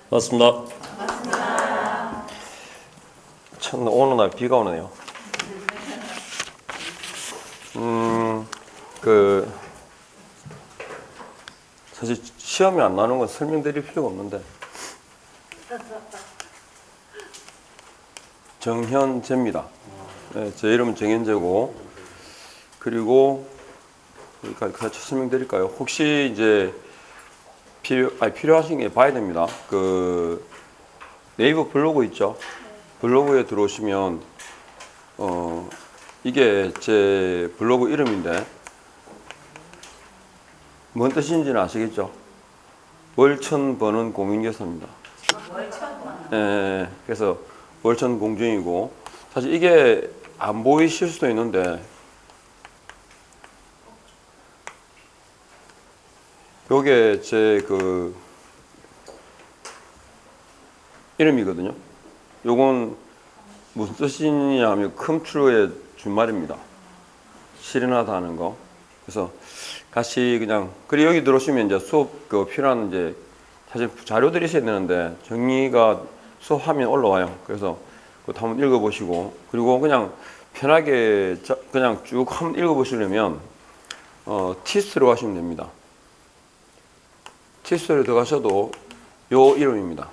맞습니다. 참 오는 날 비가 오네요. 그 사실 시험이 안 나는 건 설명드릴 필요가 없는데 정현재입니다. 네, 제 이름은 정현재고 그리고 같이 설명드릴까요? 혹시 이제 필요하신 게 봐야 됩니다. 그 네이버 블로그 있죠? 블로그에 들어오시면 이게 제 블로그 이름인데 뭔 뜻인지는 아시겠죠? 월천 버는 공인교사입니다. 예, 그래서 월천 공중이고 사실 이게 안 보이실 수도 있는데 요게 제 그 이름이거든요. 요건 무슨 뜻이냐 하면 컴퓨터의 준말입니다. 실현하다 하는 거. 그래서 같이 그냥 그리고 여기 들어오시면 이제 수업 그 필요한 이제 사실 자료들이 있어야 되는데 정리가 수업 화면 올라와요. 그래서 그것도 한번 읽어보시고 그리고 그냥 편하게 그냥 쭉 한번 읽어보시려면 티스트로 가시면 됩니다. 티스트로 들어가셔도 요 이름입니다.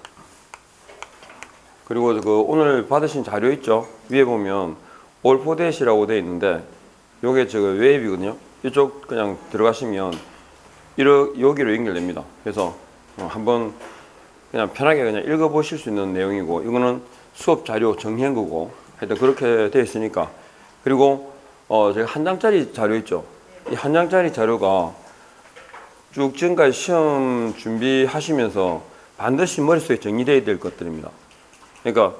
그리고 그 오늘 받으신 자료 있죠? 위에 보면 올포댓이라고 되어 있는데 요게 저 웹이거든요. 이쪽 그냥 들어가시면 여기로 연결됩니다. 그래서 한번 그냥 편하게 그냥 읽어보실 수 있는 내용이고 이거는 수업 자료 정리한 거고 하여튼 그렇게 되어 있으니까 그리고 제가 한 장짜리 자료 있죠. 이 한 장짜리 자료가 쭉 지금까지 시험 준비하시면서 반드시 머릿속에 정리되어야 될 것들입니다. 그러니까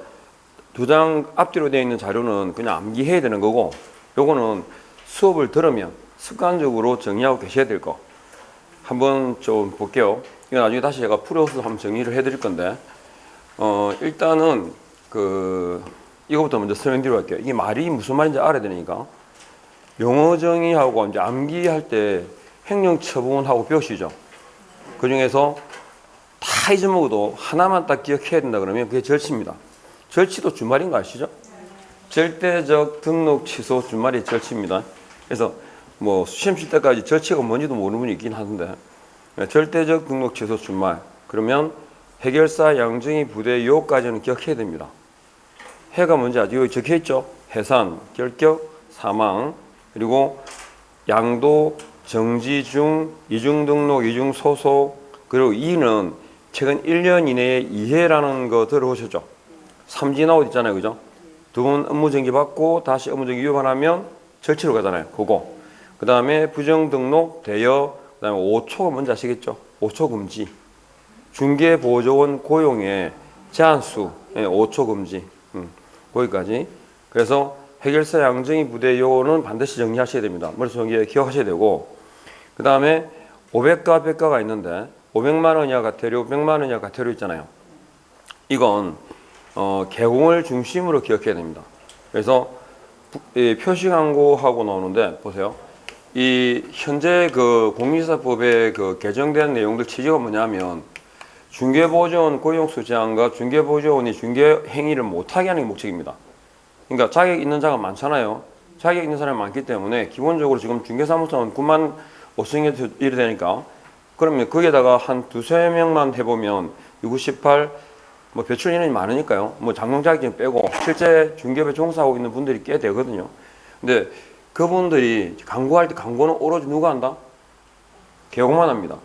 두 장 앞뒤로 되어 있는 자료는 그냥 암기해야 되는 거고 요거는 수업을 들으면 습관적으로 정리하고 계셔야 될 거 한번 좀 볼게요. 이거 나중에 다시 제가 풀어서 한번 정리를 해 드릴 건데 일단은 이거부터 먼저 설명드리도록 할게요. 이게 말이 무슨 말인지 알아야 되니까 용어 정의하고 이제 암기할 때 행령 처분하고 배우시죠. 그 중에서 다 잊어먹어도 하나만 딱 기억해야 된다 그러면 그게 절치입니다. 절치도 준말인 거 아시죠? 절대적 등록 취소 준말이 절치입니다. 그래서 뭐 시험 칠 때까지 절치가 뭔지도 모르는 분이 있긴 하던데 절대적 등록 취소 준말 그러면 해결사 양정이 부대 요까지는 기억해야 됩니다. 해가 뭔지 아직 여기 적혀 있죠? 해산, 결격, 사망 그리고 양도, 정지 중, 이중 등록, 이중 소속 그리고 이는 최근 1년 이내에 이해라는 거 들어보셨죠? 삼진아웃 있잖아요. 그죠? 두 번 업무정지 받고 다시 업무정지 위반하면 절치로 가잖아요. 그거. 그 다음에 부정등록, 대여, 그 다음에 5초가 뭔지 아시겠죠? 5초 금지. 중개보조원 고용의 제한수, 5초 금지. 거기까지. 그래서 해결사 양정이 부대 요거는 반드시 정리하셔야 됩니다. 머릿속에 기억하셔야 되고 그 다음에 500가 100가가 있는데 500만 원 이하 과태료, 100만 원 이하 과태료 있잖아요. 이건 개공을 중심으로 기억해야 됩니다. 그래서 표시광고하고 나오는데 보세요. 이 현재 그 공인인사법에 그 개정된 내용들 취지가 뭐냐면 중개보조원 고용수 제한과 중개보조원이 중개 행위를 못하게 하는 게 목적입니다. 그러니까 자격 있는 자가 많잖아요. 자격 있는 사람이 많기 때문에 기본적으로 지금 중개사무소는 9만 5천개 이래 되니까 그러면 거기에다가 한 두세 명만 해보면 698 뭐 배출 인원이 많으니까요. 뭐 장롱 자격증 빼고 실제 중개업에 종사하고 있는 분들이 꽤 되거든요. 근데 그분들이 광고할 때 광고는 오로지 누가 한다? 개공만 합니다.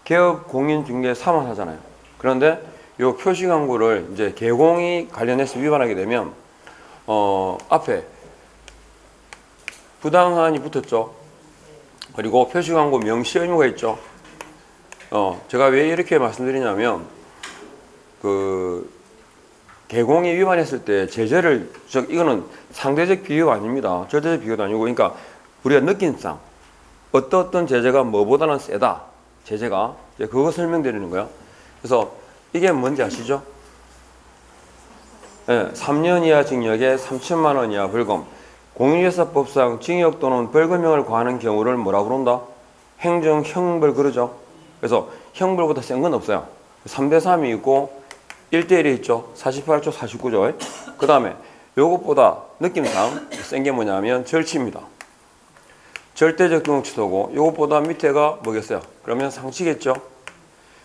개업 공인 중개 사만 하잖아요. 그런데 요 표시 광고를 이제 개공이 관련해서 위반하게 되면 앞에 부당한이 붙었죠. 그리고 표시 광고 명시 의무가 있죠. 제가 왜 이렇게 말씀드리냐면 개공이 위반했을 때 제재를 이거는 상대적 비교가 아닙니다. 절대적 비교도 아니고 그러니까 우리가 느낌상 어떤 제재가 뭐보다는 세다. 제재가 그거 설명드리는 거예요. 그래서 이게 뭔지 아시죠? 네, 3년 이하 징역에 3천만 원 이하 벌금. 공인중개사법상 징역 또는 벌금형을 과하는 경우를 뭐라 그런다? 행정형벌 그러죠. 그래서 형벌보다 센 건 없어요. 3대 3이 있고 1대1이 있죠. 48조, 49조. 그 다음에 요것보다 느낌상 센 게 뭐냐면 절치입니다. 절대적 경우치도고 요것보다 밑에가 뭐겠어요? 그러면 상치겠죠.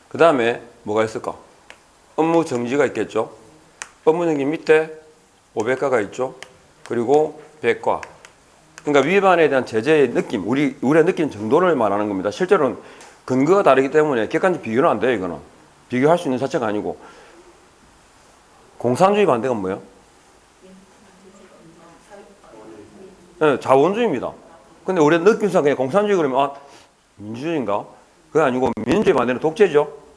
그 다음에 뭐가 있을까? 업무 정지가 있겠죠. 업무 정지 밑에 500가가 있죠. 그리고 100가. 그러니까 위반에 대한 제재의 느낌, 우리가 느낀 정도를 말하는 겁니다. 실제로는 근거가 다르기 때문에 객관적 비교는 안 돼요. 이거는 비교할 수 있는 자체가 아니고. 공산주의 반대가 뭐예요? 네, 자본주의입니다. 근데 우리 느낌상 그냥 공산주의 그러면 아 민주주의인가? 그게 아니고 민주주의 반대는 독재죠.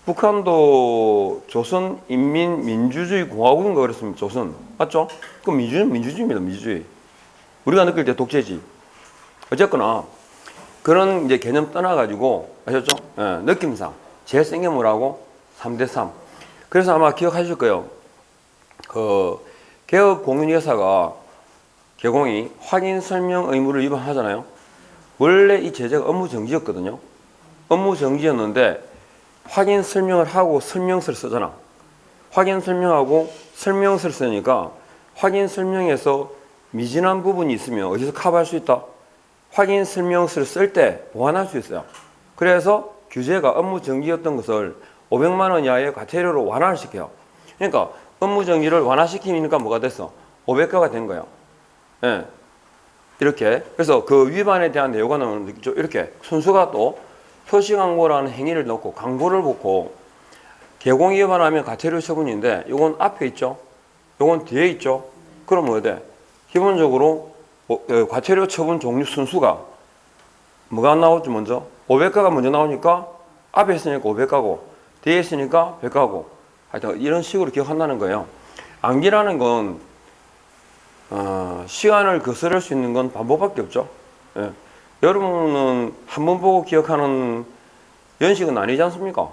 북한도 조선인민민주주의공화국인가 그랬습니다. 조선 맞죠? 그럼 민주주의입니다. 민주주의. 우리가 느낄 때 독재지. 어쨌거나 그런 이제 개념 떠나가지고 아셨죠? 예, 느낌상 제일 센 게 뭐라고? 3대3. 그래서 아마 기억하실 거예요. 그 개업공인회사가 개공이 확인 설명 의무를 위반하잖아요. 원래 이 제재가 업무 정지였거든요. 업무 정지였는데 확인 설명을 하고 설명서를 쓰잖아. 확인 설명하고 설명서를 쓰니까 확인 설명에서 미진한 부분이 있으면 어디서 커버할 수 있다? 확인 설명서를 쓸 때 보완할 수 있어요. 그래서 규제가 업무 정지였던 것을 500만 원 이하의 과태료로 완화를 시켜요. 그러니까 업무 정지를 완화시키니까 뭐가 됐어? 500가가 된 거예요. 예. 이렇게. 그래서 그 위반에 대한 내용은 이렇게 순수가 또 표시 광고라는 행위를 넣고 광고를 보고 개공 위반하면 과태료 처분인데 이건 앞에 있죠. 이건 뒤에 있죠. 그럼 뭐 돼? 기본적으로 과태료 처분 종류 순수가 뭐가 나오죠? 먼저 500가가 먼저 나오니까 앞에 있으니까 500가고 뒤에 있으니까 100가고 하여튼 이런 식으로 기억한다는 거예요. 암기라는 건 시간을 거스를 수 있는 건 반복밖에 없죠. 예. 여러분은 한 번 보고 기억하는 연식은 아니지 않습니까?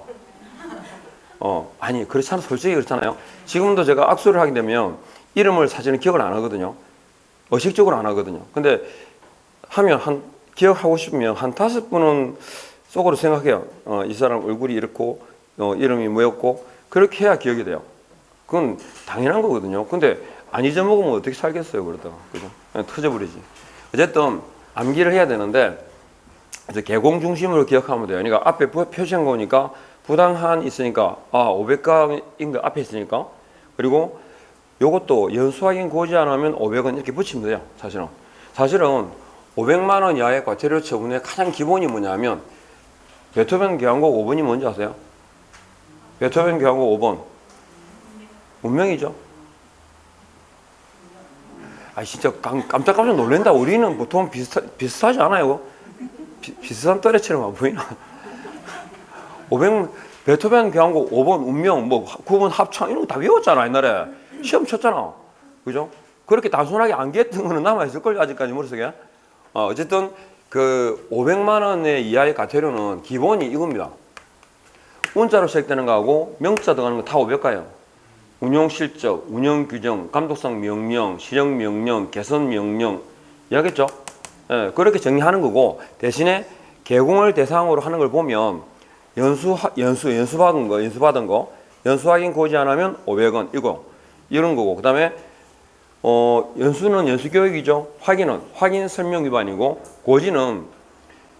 아니 그렇잖아요. 솔직히 그렇잖아요. 지금도 제가 악수를 하게 되면 이름을 사실은 기억을 안 하거든요. 의식적으로 안 하거든요. 근데 하면 기억하고 싶으면 한 5분은 속으로 생각해요. 이 사람 얼굴이 이렇고 이름이 뭐였고 그렇게 해야 기억이 돼요. 그건 당연한 거거든요. 근데 안 잊어먹으면 어떻게 살겠어요, 그러다가. 그죠? 터져버리지. 어쨌든, 암기를 해야 되는데, 개공 중심으로 기억하면 돼요. 그러니까 앞에 표시한 거니까, 부당한 있으니까, 500가인 거 앞에 있으니까, 그리고 요것도 연수 확인 고지 안 하면 500원 이렇게 붙이면 돼요, 사실은 500만 원 이하의 과태료 처분의 가장 기본이 뭐냐면, 베토벤 교향곡 5번이 뭔지 아세요? 베토벤 교향곡 5번. 운명이죠. 진짜 깜짝 놀란다. 우리는 보통 비슷하지 않아요? 비슷한 또래처럼 안 보이나? 베토벤 교향곡 5번 운명, 9번 합창 이런 거 다 외웠잖아. 옛날에 시험 쳤잖아. 그죠? 그렇게 단순하게 암기했던 거는 남아있을걸요, 아직까지 머릿속에. 어쨌든 그 500만 원의 이하의 과태료는 기본이 이겁니다. 운자로 시작되는 거하고 명자 들어가는 거 다 500가예요. 운용실적, 운영규정, 감독상 명령, 실행명령, 개선명령 이야기했죠? 예, 그렇게 정리하는 거고 대신에 개공을 대상으로 하는 걸 보면 연수받은 거 연수 확인 고지 안 하면 500원 이런 거고 그 다음에 연수는 연수교육이죠. 확인 설명 위반이고 고지는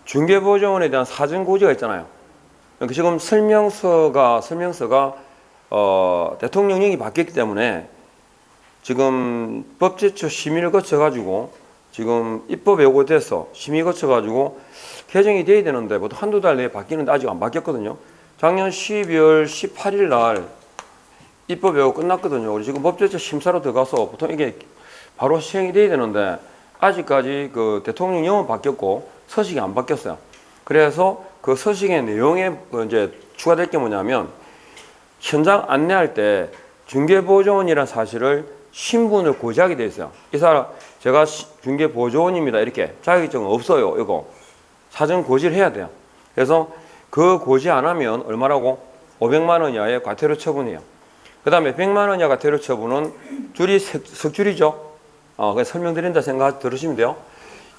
중개보조원에 대한 사전 고지가 있잖아요. 그러니까 지금 설명서가 대통령령이 바뀌었기 때문에 지금 법제처 심의를 거쳐가지고 지금 입법에 요구돼서 심의 거쳐가지고 개정이 돼야 되는데 보통 한두 달 내에 바뀌는데 아직 안 바뀌었거든요. 작년 12월 18일 날 입법 예고 끝났거든요. 우리 지금 법제처 심사로 들어가서 보통 이게 바로 시행이 돼야 되는데 아직까지 그 대통령령은 바뀌었고 서식이 안 바뀌었어요. 그래서 그 서식의 내용에 이제 추가될 게 뭐냐면 현장 안내할 때 중개보조원이라는 사실을 신분을 고지하게 돼 있어요. 이 사람 제가 중개보조원입니다. 이렇게 자격증은 없어요. 이거 사전 고지를 해야 돼요. 그래서 그 고지 안 하면 얼마라고? 500만 원 이하의 과태료 처분이에요. 그 다음에 100만 원 이하 과태료 처분은 줄이 석줄이죠. 그래서 설명드린다 생각 들으시면 돼요.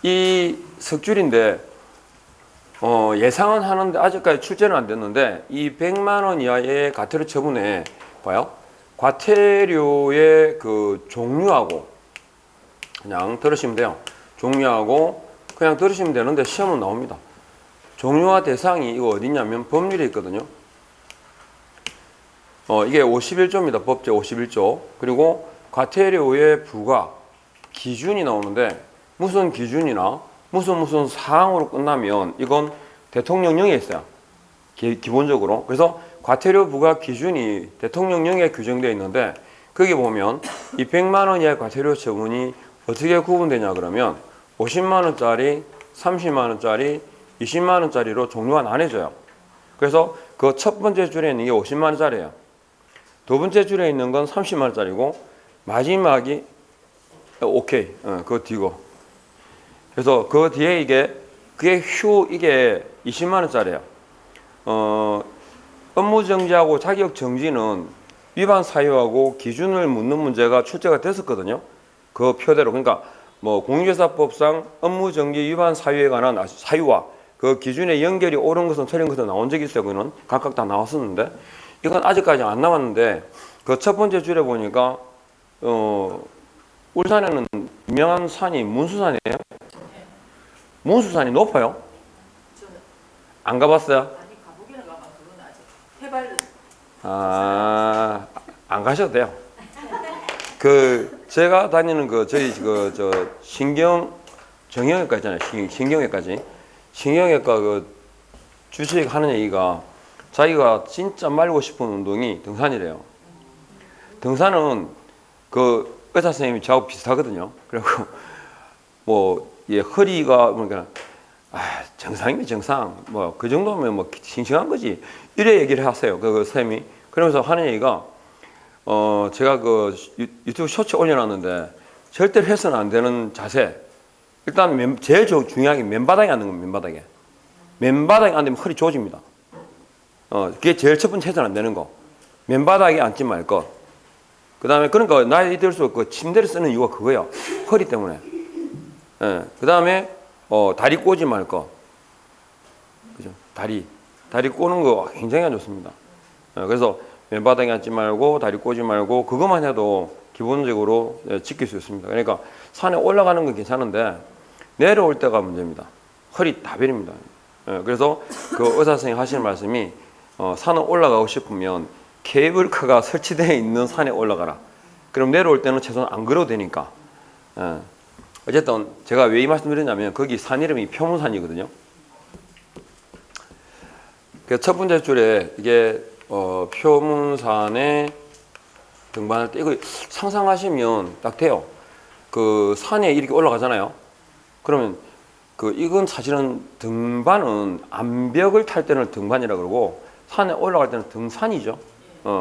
이 석줄인데 예상은 하는데 아직까지 출제는 안 됐는데 이 100만 원 이하의 과태료 처분에 봐요. 과태료의 그 종류하고 그냥 들으시면 돼요. 종류하고 그냥 들으시면 되는데 시험은 나옵니다. 종류와 대상이 이거 어디냐면 법률에 있거든요. 이게 51조입니다. 법제 51조. 그리고 과태료의 부과 기준이 나오는데 무슨 기준이나 무슨 사항으로 끝나면 이건 대통령령에 있어요. 기본적으로. 그래서 과태료 부과 기준이 대통령령에 규정되어 있는데 거기 보면 이 100만 원 이하의 과태료 처분이 어떻게 구분되냐 그러면 50만 원짜리, 30만 원짜리, 20만 원짜리로 종류가 나눠져요. 그래서 그 첫 번째 줄에 있는 게 50만 원짜리예요. 두 번째 줄에 있는 건 30만 원짜리고 마지막이 오케이. 그거 뒤고. 그래서 그 뒤에 이게 이게 20만 원짜리예요. 업무 정지하고 자격 정지는 위반 사유하고 기준을 묻는 문제가 출제가 됐었거든요. 그 표대로. 그러니까 뭐 공인중개사법상 업무 정지 위반 사유에 관한 사유와 그 기준에 연결이 옳은 것은 틀린 것은 나온 적이 있어요. 그거는 각각 다 나왔었는데 이건 아직까지 안 나왔는데 그 첫 번째 줄에 보니까 울산에는 유명한 산이 문수산이에요. 문수산이 높아요? 안 가봤어요? 아니 가보기는 가봐. 그건 아직 해발. 안 가셔도 돼요. 그 제가 다니는 그 저희 저 정형외과 있잖아요. 신경외과 그 주치의 하는 얘기가 자기가 진짜 말고 싶은 운동이 등산이래요. 등산은 그 의사 선생님이 저하고 비슷하거든요. 그리고 뭐 허리가 그러니까 정상이면 정상 뭐 그 정도면 뭐 싱싱한 거지 이래 얘기를 하세요. 그 쌤이. 그러면서 하는 얘기가 제가 그 유튜브 쇼츠 올려놨는데 절대로 해서는 안 되는 자세. 일단 제일 중요한 게 맨바닥에 앉는 겁니다. 맨바닥에 앉으면 허리 조집니다. 그게 제일 첫 번째 해서는 안 되는 거. 맨바닥에 앉지 말 것. 그 다음에 그러니까 나이 들수록 그 침대를 쓰는 이유가 그거예요. 허리 때문에. 그 다음에 다리 꼬지 말 것. 그죠? 다리 꼬는 거 굉장히 안 좋습니다. 그래서 맨바닥에 앉지 말고 다리 꼬지 말고 그것만 해도 기본적으로 지킬 수 있습니다. 그러니까 산에 올라가는 건 괜찮은데 내려올 때가 문제입니다. 허리 다 베립니다. 그래서 그 의사 선생님 하시는 말씀이 산을 올라가고 싶으면 케이블카가 설치되어 있는 산에 올라가라. 그럼 내려올 때는 최소한 안 걸어도 되니까. 어쨌든 제가 왜 이 말씀 드리냐면 거기 산 이름이 표문산이거든요. 그 첫 번째 줄에 이게 표문산에 등반할 때 이거 상상하시면 딱 돼요. 그 산에 이렇게 올라가잖아요. 그러면 이건 사실은 등반은 암벽을 탈 때는 등반이라 그러고 산에 올라갈 때는 등산이죠.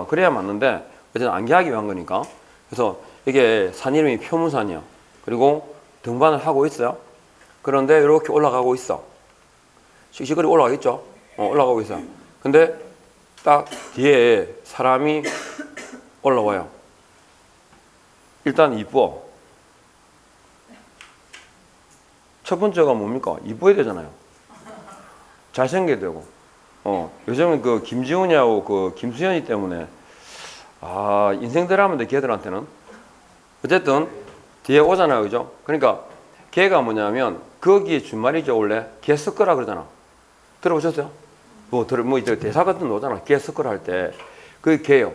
그래야 맞는데 어쨌든 암기하기 위한 거니까. 그래서 이게 산 이름이 표문산이야. 그리고 등반을 하고 있어요. 그런데 이렇게 올라가고 있어. 씩씩거리 올라가겠죠. 올라가고 있어요. 근데 딱 뒤에 사람이 올라와요. 일단 이뻐. 첫 번째가 뭡니까? 이뻐야 되잖아요. 잘생겨야 되고. 요즘은 그 김지훈이하고 그 김수현이 때문에 인생 드라마인데 걔들한테는 어쨌든 뒤에 오잖아요, 그죠? 그러니까 걔가 뭐냐면 거기에 준말이죠 원래 개석거라 그러잖아. 들어보셨어요? 뭐 이제 대사 같은 거 오잖아. 개석거라 할 때 그게 개요.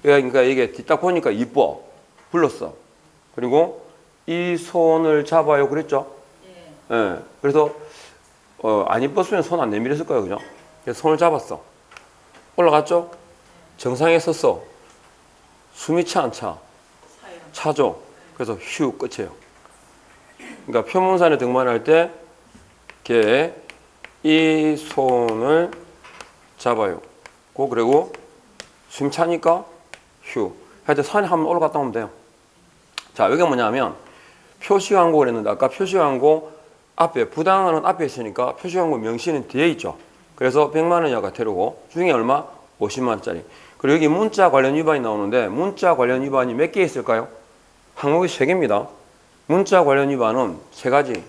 그러니까 이게 딱 보니까 이뻐 불렀어. 그리고 이 손을 잡아요, 그랬죠? 예. 그래서 안 이뻤으면 손 안 내밀었을 거예요, 그죠? 그래서 손을 잡았어. 올라갔죠? 정상에 섰어. 숨이 차 안 차? 차죠. 그래서 휴 끝이에요. 그러니까 표문산에 등반할 때 걔 이 손을 잡아요. 그리고 숨 차니까 휴. 하여튼 산에 한번 올라갔다 오면 돼요. 자, 여기가 뭐냐면 표시광고 그랬는데 아까 표시광고 앞에 부당은 앞에 있으니까 표시광고 명시는 뒤에 있죠. 그래서 100만 원 이하 과태료고 중에 얼마? 50만 원짜리. 그리고 여기 문자 관련 위반이 나오는데 문자 관련 위반이 몇 개 있을까요? 항목이 3개입니다. 문자 관련 위반은 3가지.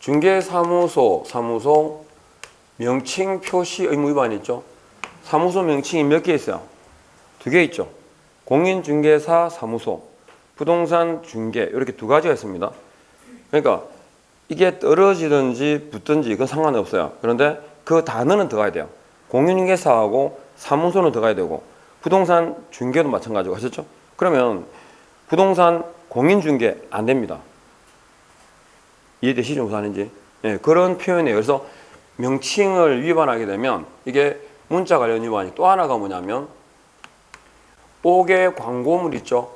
중개사무소 명칭 표시 의무 위반이 있죠. 사무소 명칭이 몇 개 있어요? 두 개 있죠. 공인중개사 사무소, 부동산 중개 이렇게 두 가지가 있습니다. 그러니까 이게 떨어지든지 붙든지 이건 상관없어요. 그런데 그 단어는 들어가야 돼요. 공인중개사하고 사무소는 들어가야 되고 부동산 중개도 마찬가지고 하셨죠? 그러면 부동산 공인중개 안 됩니다. 이해되시죠? 무슨 말인지? 예, 그런 표현이에요. 그래서 명칭을 위반하게 되면 이게 문자 관련 위반이 또 하나가 뭐냐면 5개 광고물 있죠?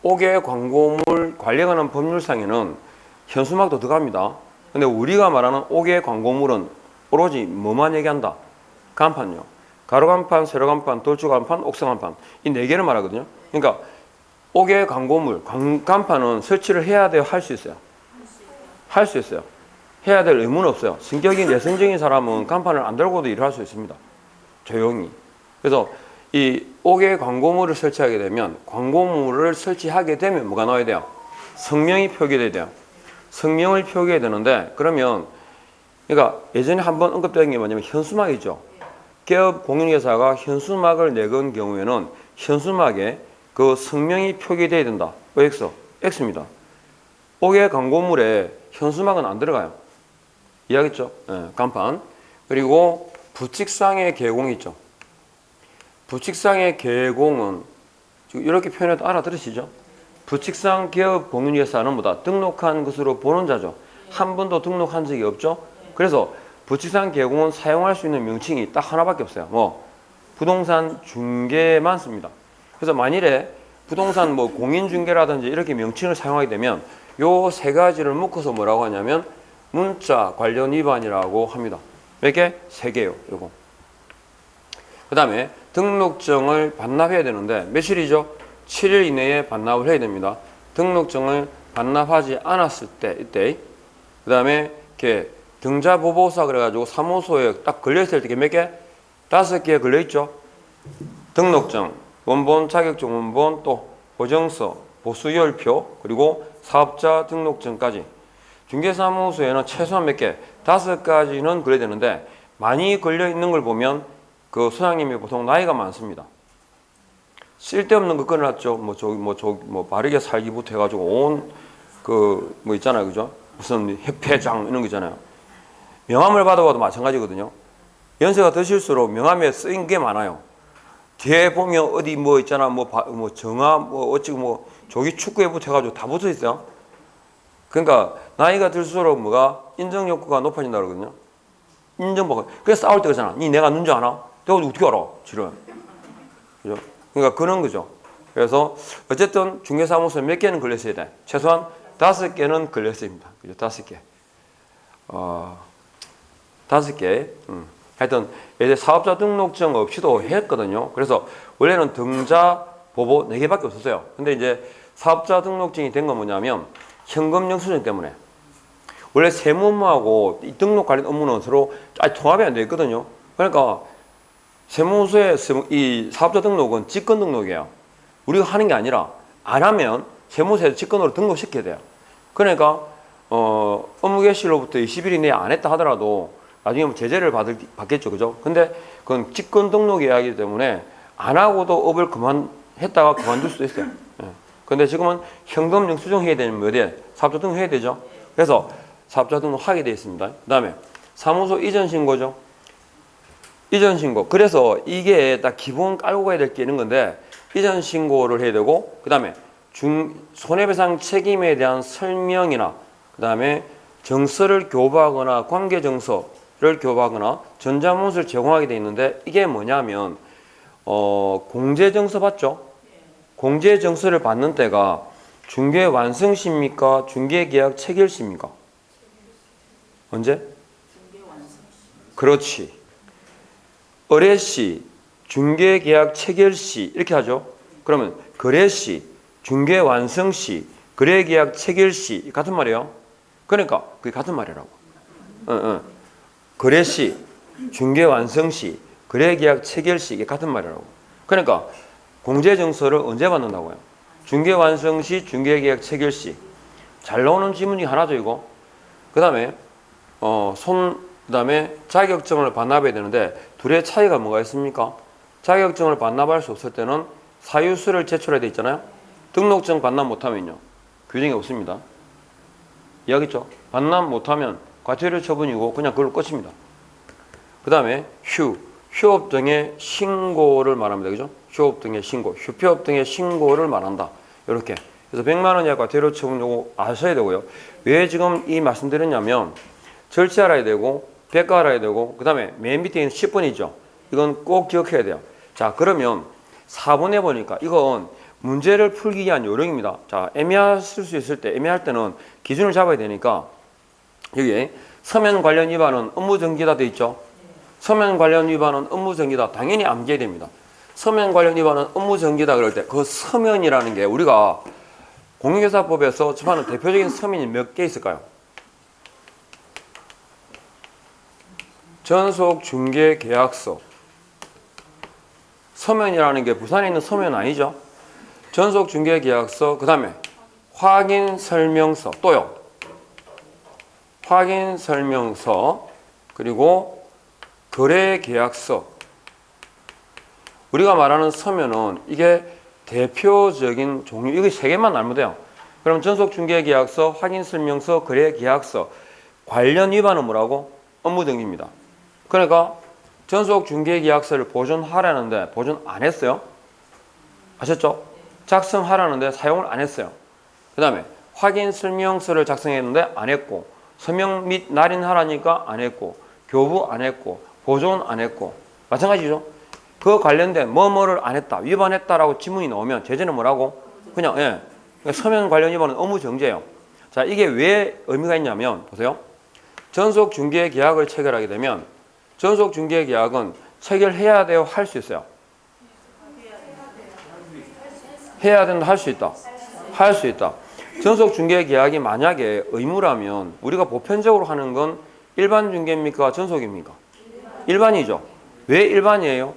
5개 광고물 관련하는 법률상에는 현수막도 들어갑니다. 근데 우리가 말하는 5개 광고물은 오로지 뭐만 얘기한다? 간판요. 가로 간판, 세로 간판, 돌출 간판, 옥상 간판 이 4개를 말하거든요. 그러니까 5개 광고물, 간판은 설치를 해야 돼요? 할 수 있어요? 할 수 있어요. 해야 될 의무는 없어요. 성격이 내성적인 사람은 간판을 안 달고도 일을 할 수 있습니다. 조용히. 그래서 이 5개 광고물을 설치하게 되면 광고물을 설치하게 되면 뭐가 나와야 돼요? 성명이 표기돼야 돼요. 성명을 표기해야 되는데 그러면 그러니까 예전에 한번 언급된 게 뭐냐면 현수막이죠. 기업 공인중개사가 현수막을 내건 경우에는 현수막에 그 성명이 표기돼야 된다. OX, X입니다. 5개 광고물에 현수막은 안 들어가요. 이해하겠죠? 네, 간판. 그리고 부칙상의 계공이 있죠. 부칙상의 계공은 지금 이렇게 표현해도 알아들으시죠? 부칙상 기업 공인중개사는 뭐다? 등록한 것으로 보는 자죠. 한 번도 등록한 적이 없죠. 그래서 부칙상 계공은 사용할 수 있는 명칭이 딱 하나밖에 없어요. 뭐 부동산 중개만 씁니다. 그래서 만일에 부동산 뭐 공인중개라든지 이렇게 명칭을 사용하게 되면 요 세 가지를 묶어서 뭐라고 하냐면 문자 관련 위반이라고 합니다. 몇 개? 3개요. 요거. 그 다음에 등록증을 반납해야 되는데 며칠이죠? 7일 이내에 반납을 해야 됩니다. 등록증을 반납하지 않았을 때 이때 그 다음에 이렇게 등자보보사 그래가지고 사무소에 딱 걸려있을 때 몇 개? 5개 걸려있죠. 등록증, 원본, 자격증 원본, 또 보증서, 보수열표, 그리고 사업자 등록증까지. 중개사무소에는 최소한 몇 개? 5가지는 걸려야 되는데 많이 걸려있는 걸 보면 그 소장님이 보통 나이가 많습니다. 쓸데없는 거 끊어놨죠. 뭐 바르게 살기부터 해가지고 온 그 뭐 있잖아요, 그죠? 무슨 협회장 이런 거 있잖아요. 명함을 받아봐도 마찬가지거든요. 연세가 드실수록 명함에 쓰인 게 많아요. 뒤에 보면 어디 뭐 있잖아, 뭐 정화, 뭐 어찌고 뭐 조기 축구회부터 해가지고 다 붙어 있어요. 그러니까 나이가 들수록 뭐가 인정 욕구가 높아진다 그러거든요. 인정받고. 그래서 싸울 때 그러잖아. 니 내가 누군지 아나? 내가 어떻게 알아? 지금. 그죠? 그러니까 그런 거죠. 그래서 어쨌든 중개사무소에 몇 개는 걸렸어야 돼. 최소한 5개는 걸렸어야 됩니다. 그죠? 5개. 5개. 하여튼 예전에 사업자 등록증 없이도 했거든요. 그래서 원래는 등자, 보보 4개밖에 없었어요. 근데 이제 사업자 등록증이 된 건 뭐냐면 현금 영수증 때문에. 원래 세무하고 이 등록 관련 업무는 서로 통합이 안 되어 있거든요. 그러니까 세무서의 이 사업자 등록은 직권 등록이에요. 우리가 하는 게 아니라 안 하면 세무서에서 직권으로 등록시켜야 돼요. 그러니까 업무 개시로부터 20일 이내에 안 했다 하더라도 나중에 뭐 제재를 받겠죠, 그죠? 근데 그건 직권 등록 이야기이기 때문에 안 하고도 업을 했다가 그만둘 수도 있어요. 예. 근데 지금은 현금 영수증 해야 되면 어디에? 사업자 등록 해야 되죠. 그래서 사업자 등록 하게 되어 있습니다. 그 다음에 사무소 이전 신고죠. 이전 신고. 그래서 이게 딱 기본 깔고 가야 될 게 있는 건데 이전 신고를 해야 되고 그 다음에 손해배상 책임에 대한 설명이나 그 다음에 정서를 교부하거나 관계정서를 교부하거나 전자문서를 제공하게 돼 있는데 이게 뭐냐면 공제정서 받죠? 공제정서를 받는 때가 중개완성시입니까? 중개계약 체결시입니까? 언제? 그렇지. 의뢰시, 중개계약 체결시 이렇게 하죠. 그러면 거래시, 중개완성시, 거래계약 체결시 같은 말이에요. 그러니까 그게 같은 말이라고. 거래시, 중개완성시, 거래계약 체결시 이게 같은 말이라고. 그러니까 공제정서를 언제 받는다고요? 중개완성시, 중개계약 체결시. 잘 나오는 지문이 하나죠 이거. 그 다음에 그 다음에 자격증을 반납해야 되는데 둘의 차이가 뭐가 있습니까? 자격증을 반납할 수 없을 때는 사유서를 제출해야 돼 있잖아요. 등록증 반납 못하면요. 규정이 없습니다. 이해하겠죠? 반납 못하면 과태료 처분이고 그냥 그걸로 끝입니다. 그 다음에 휴업 등의 신고를 말합니다. 그죠? 휴업 등의 신고, 휴표업 등의 신고를 말한다. 이렇게. 그래서 100만 원 이하 과태료 처분 요거 아셔야 되고요. 왜 지금 이 말씀드렸냐면 절차 알아야 되고 대가 알아야 되고 그 다음에 맨 밑에 있는 10번이죠. 이건 꼭 기억해야 돼요. 자, 그러면 4번에 보니까 이건 문제를 풀기 위한 요령입니다. 자, 애매할 수 있을 때, 애매할 때는 기준을 잡아야 되니까 여기 서면 관련 위반은 업무정지다 돼 있죠. 서면 관련 위반은 업무정지다. 당연히 암기해야 됩니다. 서면 관련 위반은 업무정지다 그럴 때 그 서면이라는 게 우리가 공인중개사법에서 접하는 대표적인 서면이 몇 개 있을까요? 전속중개계약서. 서면이라는 게 부산에 있는 서면 아니죠? 전속중개계약서, 그 다음에 확인설명서, 또요. 확인설명서, 그리고 거래계약서. 우리가 말하는 서면은 이게 대표적인 종류, 이게 세 개만 알면 돼요. 그럼 전속중개계약서, 확인설명서, 거래계약서. 관련 위반은 뭐라고? 업무정지입니다. 그러니까 전속중개계약서를 보존하라는데 보존 안 했어요. 아셨죠? 작성하라는데 사용을 안 했어요. 그 다음에 확인설명서를 작성했는데 안 했고, 서명 및 날인하라니까 안 했고, 교부 안 했고, 보존 안 했고, 마찬가지죠. 그 관련된 뭐뭐를 안 했다, 위반했다라고 지문이 나오면 제재는 뭐라고? 그냥 서면 관련 위반은 업무정지예요. 자, 이게 왜 의미가 있냐면 보세요. 전속중개계약을 체결하게 되면 전속중개계약은 체결해야 돼요, 할 수 있어요? 해야 된다, 할 수 있다? 할 수 있다. 전속중개계약이 만약에 의무라면 우리가 보편적으로 하는 건 일반중개입니까? 전속입니까? 일반이죠. 왜 일반이에요?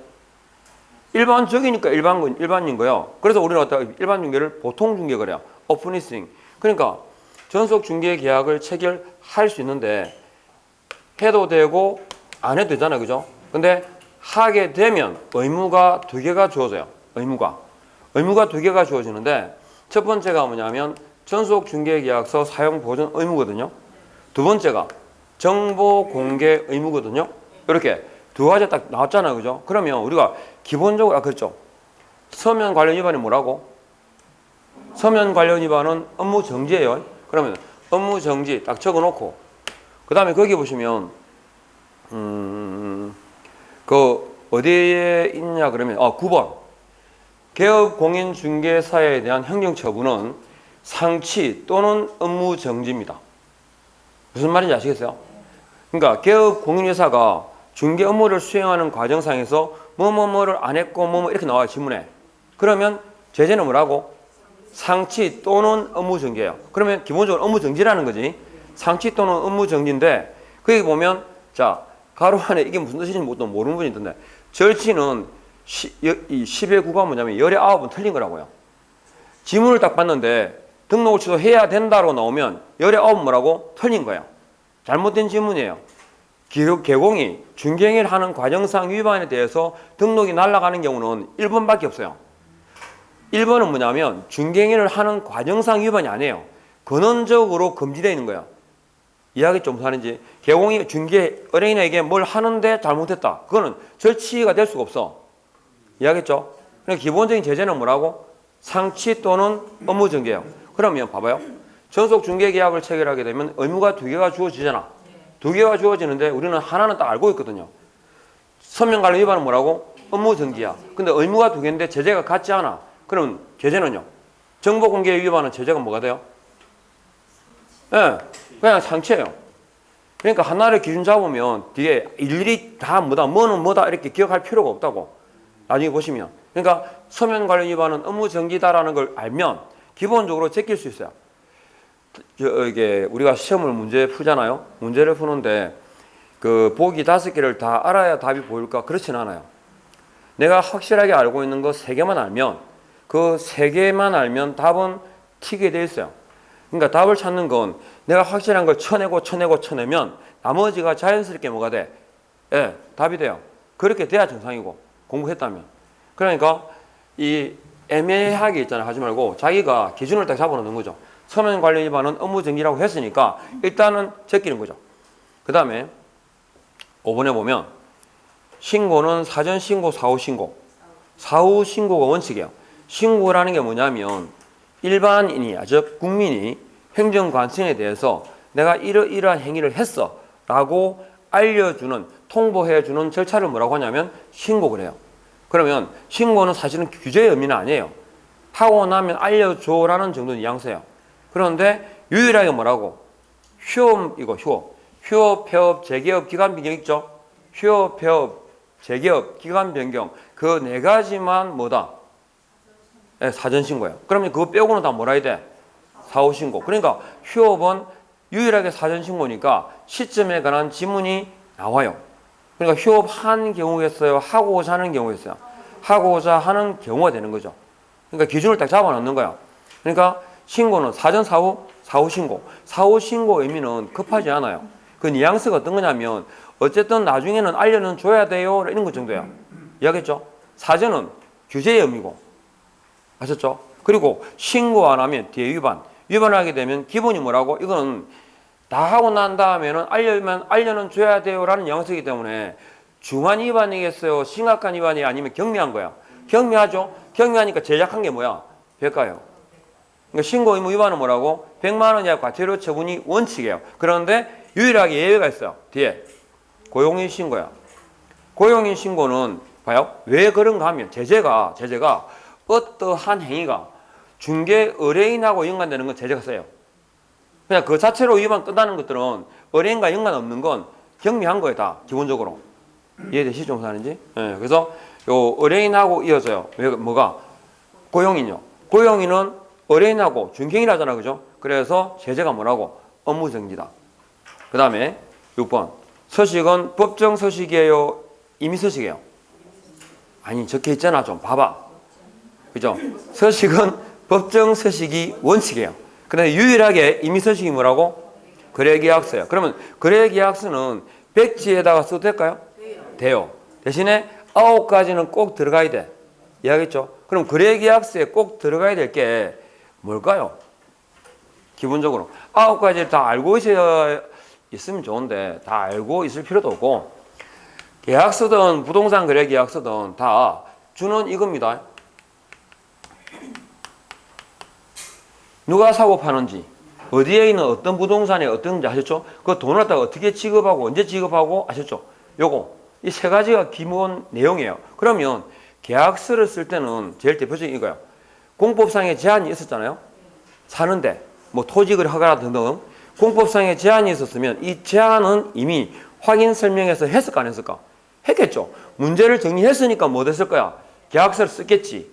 일반적이니까 일반인 거예요. 그래서 우리는 어떤 일반중개를 보통중개거래야. 오프니싱. 그러니까 전속중개계약을 체결할 수 있는데 해도 되고 안 해도 되잖아요. 그죠? 근데 하게 되면 의무가 두 개가 주어져요. 의무가 두 개가 주어지는데 첫 번째가 뭐냐면 전속중개계약서 사용보존 의무거든요. 두 번째가 정보공개 의무거든요. 이렇게 두 가지 딱 나왔잖아요. 그죠? 그러면 우리가 기본적으로 그렇죠. 서면 관련 위반이 뭐라고? 서면 관련 위반은 업무정지예요. 그러면 업무정지 딱 적어놓고 그 다음에 거기 보시면 그 어디에 있냐 그러면 9번 개업공인중개사에 대한 행정처분은 상치 또는 업무정지입니다. 무슨 말인지 아시겠어요? 그러니까 개업공인회사가 중개 업무를 수행하는 과정상에서 뭐뭐뭐를 안 했고 뭐뭐 이렇게 나와요. 지문에. 그러면 제재는 뭐라고? 상치 또는 업무정지예요. 그러면 기본적으로 업무정지라는 거지. 상치 또는 업무정지인데 거기 보면 자 가로 안에 이게 무슨 뜻인지 모르는 분이 있던데 절치는 이 10의 9가 뭐냐면 19은 틀린 거라고요. 지문을 딱 봤는데 등록을 취소해야 된다고 나오면 19은 뭐라고? 틀린 거예요. 잘못된 지문이에요. 개공이 중개행위를 하는 과정상 위반에 대해서 등록이 날아가는 경우는 1번밖에 없어요. 1번은 뭐냐면 중개행위를 하는 과정상 위반이 아니에요. 근원적으로 금지되어 있는 거예요. 이해하겠죠? 무슨 말인지. 개공이 중개 의뢰인에게 뭘 하는데 잘못했다. 그거는 절치가 될 수가 없어. 이해하겠죠? 그러니까 기본적인 제재는 뭐라고? 상치 또는 업무정지예요. 그러면 봐봐요. 전속중개계약을 체결하게 되면 의무가 두 개가 주어지잖아. 두 개가 주어지는데 우리는 하나는 딱 알고 있거든요. 서면 관련 위반은 뭐라고? 업무정지야. 근데 의무가 두 개인데 제재가 같지 않아. 그럼 제재는요? 정보공개 위반은 제재가 뭐가 돼요? 그냥 상치예요. 그러니까 하나를 기준 잡으면 뒤에 일일이 다 뭐는 뭐다 이렇게 기억할 필요가 없다고. 나중에 보시면. 그러니까 서면 관련 위반은 업무정지다라는 걸 알면 기본적으로 제낄 수 있어요. 이게 우리가 시험을 문제 풀잖아요. 문제를 푸는데 그 보기 5개를 다 알아야 답이 보일까? 그렇진 않아요. 내가 확실하게 알고 있는 거 3개만 알면 그 3개만 알면 답은 튀게 돼 있어요. 그러니까 답을 찾는 건 내가 확실한 걸 쳐내면 나머지가 자연스럽게 뭐가 돼? 답이 돼요. 그렇게 돼야 정상이고 공부했다면. 그러니까 이 애매하게 있잖아요. 하지 말고 자기가 기준을 딱 잡아놓는 거죠. 서면 관련 위반은 업무 정지라고 했으니까 일단은 제끼는 거죠. 그 다음에 5번에 보면 신고는 사전 신고, 사후 신고. 사후 신고가 원칙이에요. 신고라는 게 뭐냐면 일반인이, 즉 국민이 행정관청에 대해서 내가 이러이러한 행위를 했어 라고 알려주는, 통보해주는 절차를 뭐라고 하냐면 신고를 해요. 그러면 신고는 사실은 규제의 의미는 아니에요. 하고 나면 알려줘라는 정도는 뉘앙스예요. 그런데 유일하게 뭐라고? 휴업이고 휴업, 폐업, 재개업, 기간 변경 있죠? 휴업, 폐업, 재개업, 기간 변경 그 네 가지만 뭐다? 네, 사전 신고예요. 그러면 그거 빼고는 다 뭐라 해야 돼? 사후 신고. 그러니까 휴업은 유일하게 사전 신고니까 시점에 관한 지문이 나와요. 그러니까 휴업한 경우겠어요? 하고자 하는 경우겠어요? 하고자 하는 경우가 되는 거죠. 그러니까 기준을 딱 잡아놓는 거야. 그러니까 신고는 사전, 사후 신고. 사후 신고 의미는 급하지 않아요. 그 뉘앙스가 어떤 거냐면 어쨌든 나중에는 알려는 줘야 돼요. 이런 것 정도야. 이해하겠죠? 사전은 규제의 의미고. 아셨죠? 그리고 신고 안 하면 뒤에 위반하게 되면 기본이 뭐라고? 이거는 다 하고 난 다음에는 알려는 줘야 돼요라는 뉘앙스이기 때문에 중한 위반이겠어요? 심각한 위반이 아니면 경미한 거야. 경미하죠? 경미하니까 제작한 게 뭐야? 배가요. 그러니까 신고 의무 위반은 뭐라고? 100만 원 이하 과태료 처분이 원칙이에요. 그런데 유일하게 예외가 있어요. 뒤에 고용인 신고야. 고용인 신고는 봐요. 왜 그런가 하면 제재가 어떠한 행위가 중개 의뢰인하고 연관되는 건 제재가 세요. 그냥 그 자체로 위반 끝나는 것들은 의뢰인과 연관 없는 건 경미한 거예요. 다 기본적으로. 이해되시죠? 무슨 말인지? 네, 그래서 요 의뢰인하고 이어져요. 왜 뭐가? 고용인요. 고용인은 의뢰인하고 중개인하잖아, 그죠? 그래서 제재가 뭐라고? 업무 정지다. 그 다음에 6번 서식은 법정 서식이에요? 임의 서식이에요? 아니 적혀 있잖아. 좀 봐봐. 그죠? 서식은 법정 서식이 원칙이에요. 근데 유일하게 임의 서식이 뭐라고? 거래계약서예요. 그러면 거래계약서는 백지에다가 써도 될까요? 돼요. 대신에 9가지는 꼭 들어가야 돼. 이해하겠죠? 그럼 거래계약서에 꼭 들어가야 될 게 뭘까요? 기본적으로 9가지를 다 알고 있으면 좋은데 다 알고 있을 필요도 없고 계약서든 부동산 거래계약서든 다 주는 이겁니다. 누가 사고 파는지, 어디에 있는 어떤 부동산에 어떤지 아셨죠? 그 돈을 갖다가 어떻게 지급하고 언제 지급하고 아셨죠? 요거 이 세 가지가 기본 내용이에요. 그러면 계약서를 쓸 때는 제일 대표적인 이거예요. 공법상의 제한이 있었잖아요. 사는데 뭐 토지거래 허가라 등등 공법상의 제한이 있었으면 이 제한은 이미 확인 설명해서 했을까 안 했을까? 했겠죠. 문제를 정리했으니까 뭐 됐을 거야? 계약서를 썼겠지.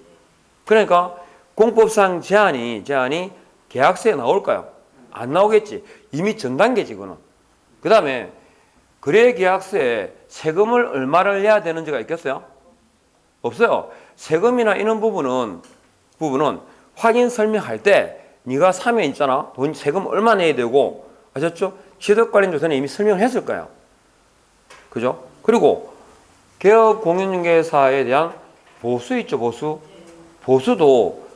그러니까 공법상 제한이 계약서에 나올까요? 안 나오겠지. 이미 전 단계지 그거는. 그 다음에 거래계약서에 세금을 얼마를 내야 되는지가 있겠어요? 없어요. 세금이나 이런 부분은 확인 설명할 때 네가 사면 있잖아. 돈 세금 얼마 내야 되고 아셨죠? 취득관련조서는 이미 설명을 했을 거예요. 그죠? 그리고 개업공인중개사에 대한 보수 있죠, 보수. 보수도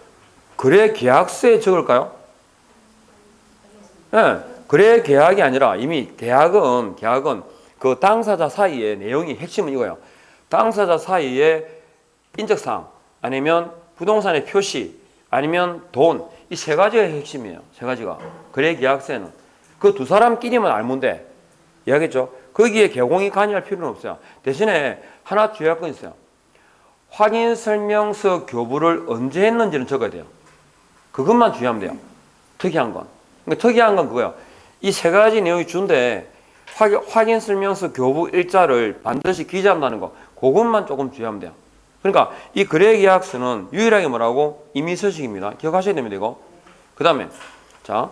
거래계약서에 적을까요? 네, 거래계약이 아니라 이미 계약은 그 당사자 사이의 내용이 핵심은 이거예요. 당사자 사이의 인적사항 아니면 부동산의 표시 아니면 돈 이 세 가지가 핵심이에요. 세 가지가 거래계약서에는 그 두 사람끼리만 알면 돼. 이해하겠죠? 거기에 개공이 관여할 필요는 없어요. 대신에 하나 주의할 건 있어요. 확인설명서 교부를 언제 했는지는 적어야 돼요. 그것만 주의하면 돼요. 특이한 건. 그러니까 특이한 건 그거예요. 이 세 가지 내용이 준데 확인설명서 교부 일자를 반드시 기재한다는 거. 그것만 조금 주의하면 돼요. 그러니까 이 거래계약서는 유일하게 뭐라고? 임의서식입니다. 기억하셔야 됩니다. 이거. 그 다음에 자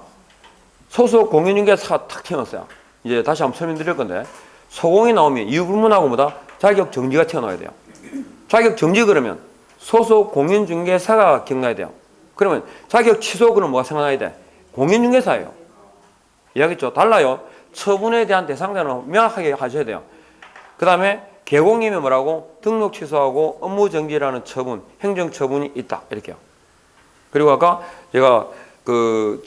소속 공인중개사가 탁 튀어나왔어요. 이제 다시 한번 설명드릴 건데 소공이 나오면 이유 불문하고 뭐다? 자격 정지가 튀어나와야 돼요. 자격 정지 그러면 소속 공인중개사가 기억나야 돼요. 그러면 자격 취소 그러면 뭐가 생각나야 돼? 공인중개사예요. 이해하겠죠? 달라요. 처분에 대한 대상자는 명확하게 하셔야 돼요. 그 다음에 개공이면 뭐라고? 등록 취소하고 업무 정지라는 처분, 행정 처분이 있다. 이렇게요. 그리고 아까 제가 그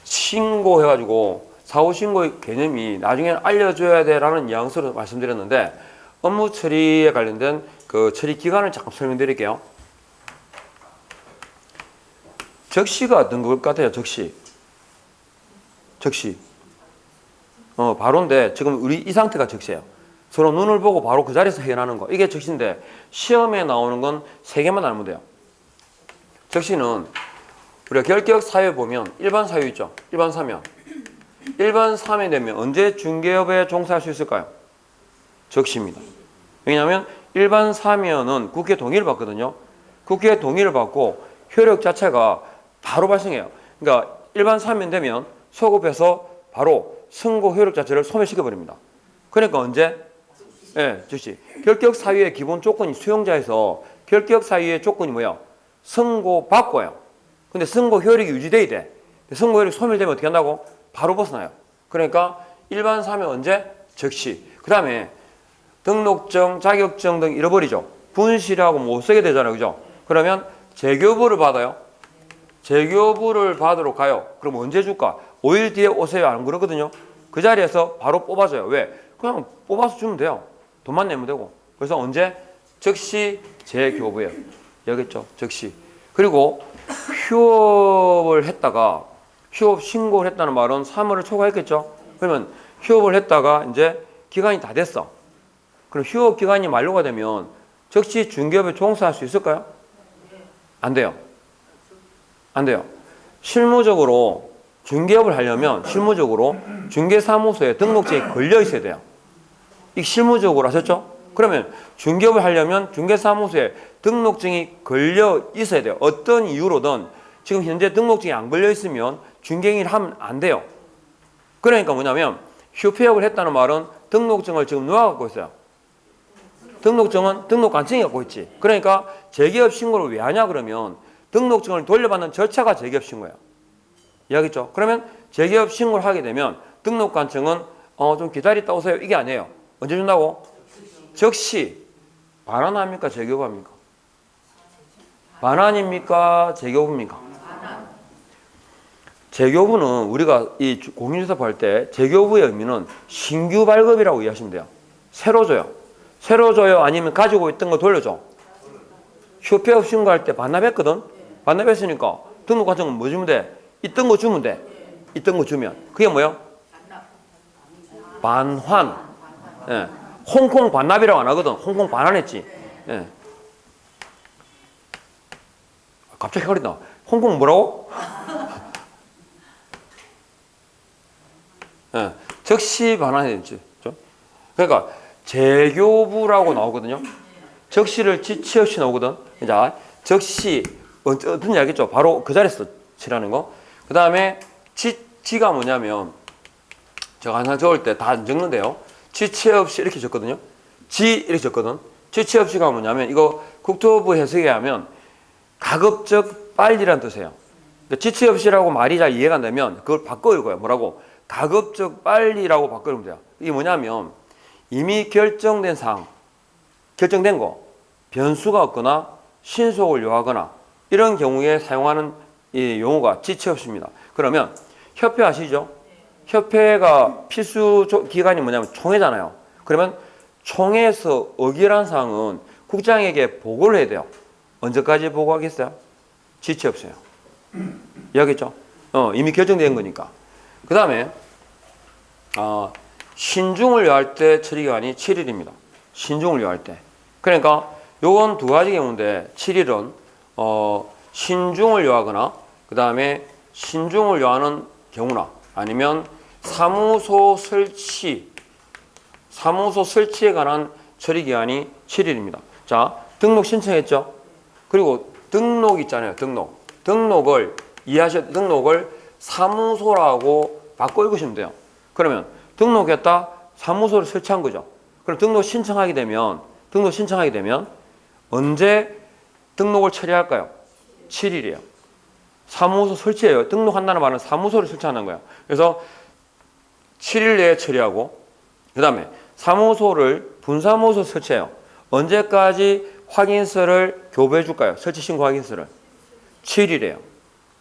신고해가지고 사후 신고의 개념이 나중에는 알려줘야 돼라는 뉘앙스로 말씀드렸는데 업무 처리에 관련된 그 처리 기간을 잠깐 설명드릴게요. 적시가 어떤 것 같아요? 적시. 바로인데 지금 우리 이 상태가 적시예요. 서로 눈을 보고 바로 그 자리에서 해결하는 거. 이게 적시인데 시험에 나오는 건 3개만 알면 돼요. 적시는 우리가 결격 사유 보면 일반 사유 있죠. 일반 사면. 일반 사면이 되면 언제 중개업에 종사할 수 있을까요? 적시입니다. 왜냐하면 일반 사면은 국회 동의를 받거든요. 국회 동의를 받고 효력 자체가 바로 발생해요. 그러니까 일반 사면 되면 소급해서 바로 선고 효력 자체를 소멸시켜 버립니다. 그러니까 언제? 예, 즉시 결격 사유의 기본 조건이 수용자에서 결격 사유의 조건이 뭐야? 선고 받고요. 근데 선고 효력이 유지돼야 돼. 선고 효력이 소멸되면 어떻게 한다고? 바로 벗어나요. 그러니까 일반 사면 언제? 즉시. 그 다음에 등록증, 자격증 등 잃어버리죠. 분실하고 못 쓰게 되잖아요. 그죠? 그러면 재교부를 받아요. 재교부를 받으러 가요. 그럼 언제 줄까? 5일 뒤에 오세요. 안 그러거든요. 그 자리에서 바로 뽑아줘요. 왜? 그냥 뽑아서 주면 돼요. 돈만 내면 되고. 그래서 언제? 즉시 재교부예요. 알겠죠? 즉시. 그리고 휴업을 했다가 휴업 신고를 했다는 말은 3월을 초과했겠죠? 그러면 휴업을 했다가 이제 기간이 다 됐어. 그럼 휴업 기간이 만료가 되면 즉시 중개업에 종사할 수 있을까요? 안 돼요. 안 돼요. 실무적으로 중개업을 하려면 실무적으로 중개사무소에 등록증이 걸려 있어야 돼요. 이 실무적으로 하셨죠? 그러면 중개업을 하려면 중개사무소에 등록증이 걸려 있어야 돼요. 어떤 이유로든 지금 현재 등록증이 안 걸려 있으면 중개인을 하면 안 돼요. 그러니까 뭐냐면 휴폐업을 했다는 말은 등록증을 지금 누가 갖고 있어요? 등록증은 등록관청이 갖고 있지. 그러니까 재기업 신고를 왜 하냐 그러면 등록증을 돌려받는 절차가 재기업 신고예요. 이해하겠죠? 그러면 재기업 신고를 하게 되면 등록관청은 좀 기다렸다 오세요. 이게 아니에요. 언제 준다고? 즉시. 반환합니까? 재교부합니까? 반환입니까? 재교부입니까? 재교부는 우리가 이 공인중개사 할 때 재교부의 의미는 신규 발급이라고 이해하시면 돼요. 새로 줘요. 새로 줘요? 아니면 가지고 있던 거 돌려줘? 휴폐업 신고할 때 반납했거든? 반납했으니까 등록관청은 뭐 주면 돼? 있던 거 주면 돼. 있던 거 주면. 그게 뭐야? 반환. 예. 홍콩 반납이라고 안 하거든. 홍콩 반환했지. 예. 갑자기 헷갈린다. 홍콩 뭐라고? 예. 즉시 반환해야 되지. 그러니까 재교부라고 나오거든요. 적시를 지치 없이 나오거든. 자, 적시 어떤지 알겠죠? 바로 그 자리에서 치라는 거. 그 다음에 지가 뭐냐면 제가 항상 적을 때 다 안 적는데요. 지체 없이 이렇게 적거든요. 이렇게 적거든. 지체 없이가 뭐냐면 이거 국토부 해석에 하면 가급적 빨리란 뜻이에요. 그러니까 지체 없이라고 말이 잘 이해가 안 되면 그걸 바꿔 읽어요. 뭐라고? 가급적 빨리라고 바꿔 읽으면 돼요. 이게 뭐냐면 이미 결정된 사항, 결정된 거, 변수가 없거나 신속을 요하거나 이런 경우에 사용하는 이 용어가 지체 없습니다. 그러면 협회 아시죠? 협회가 필수 기관이 뭐냐면 총회잖아요. 그러면 총회에서 의결한 사항은 국장에게 보고를 해야 돼요. 언제까지 보고하겠어요? 지체 없어요. 이해하겠죠? 이미 결정된 거니까. 그 다음에 신중을 요할 때 처리기간이 7일입니다. 신중을 요할 때. 그러니까 요건 두 가지 경우인데 7일은 신중을 요하거나 그 다음에 신중을 요하는 경우나 아니면 사무소 설치에 관한 처리기간이 7일입니다. 자, 등록 신청했죠? 그리고 등록 있잖아요. 등록을 등록을 사무소라고 바꿔 읽으시면 돼요. 그러면 등록했다 사무소를 설치한 거죠. 그럼 등록 신청하게 되면 언제 등록을 처리할까요? 7일이에요. 사무소 설치예요. 등록한다는 말은 사무소를 설치하는 거예요. 그래서 7일 내에 처리하고 그 다음에 사무소를 분사무소 설치해요. 언제까지 확인서를 교부해 줄까요? 설치 신고 확인서를 7일이에요.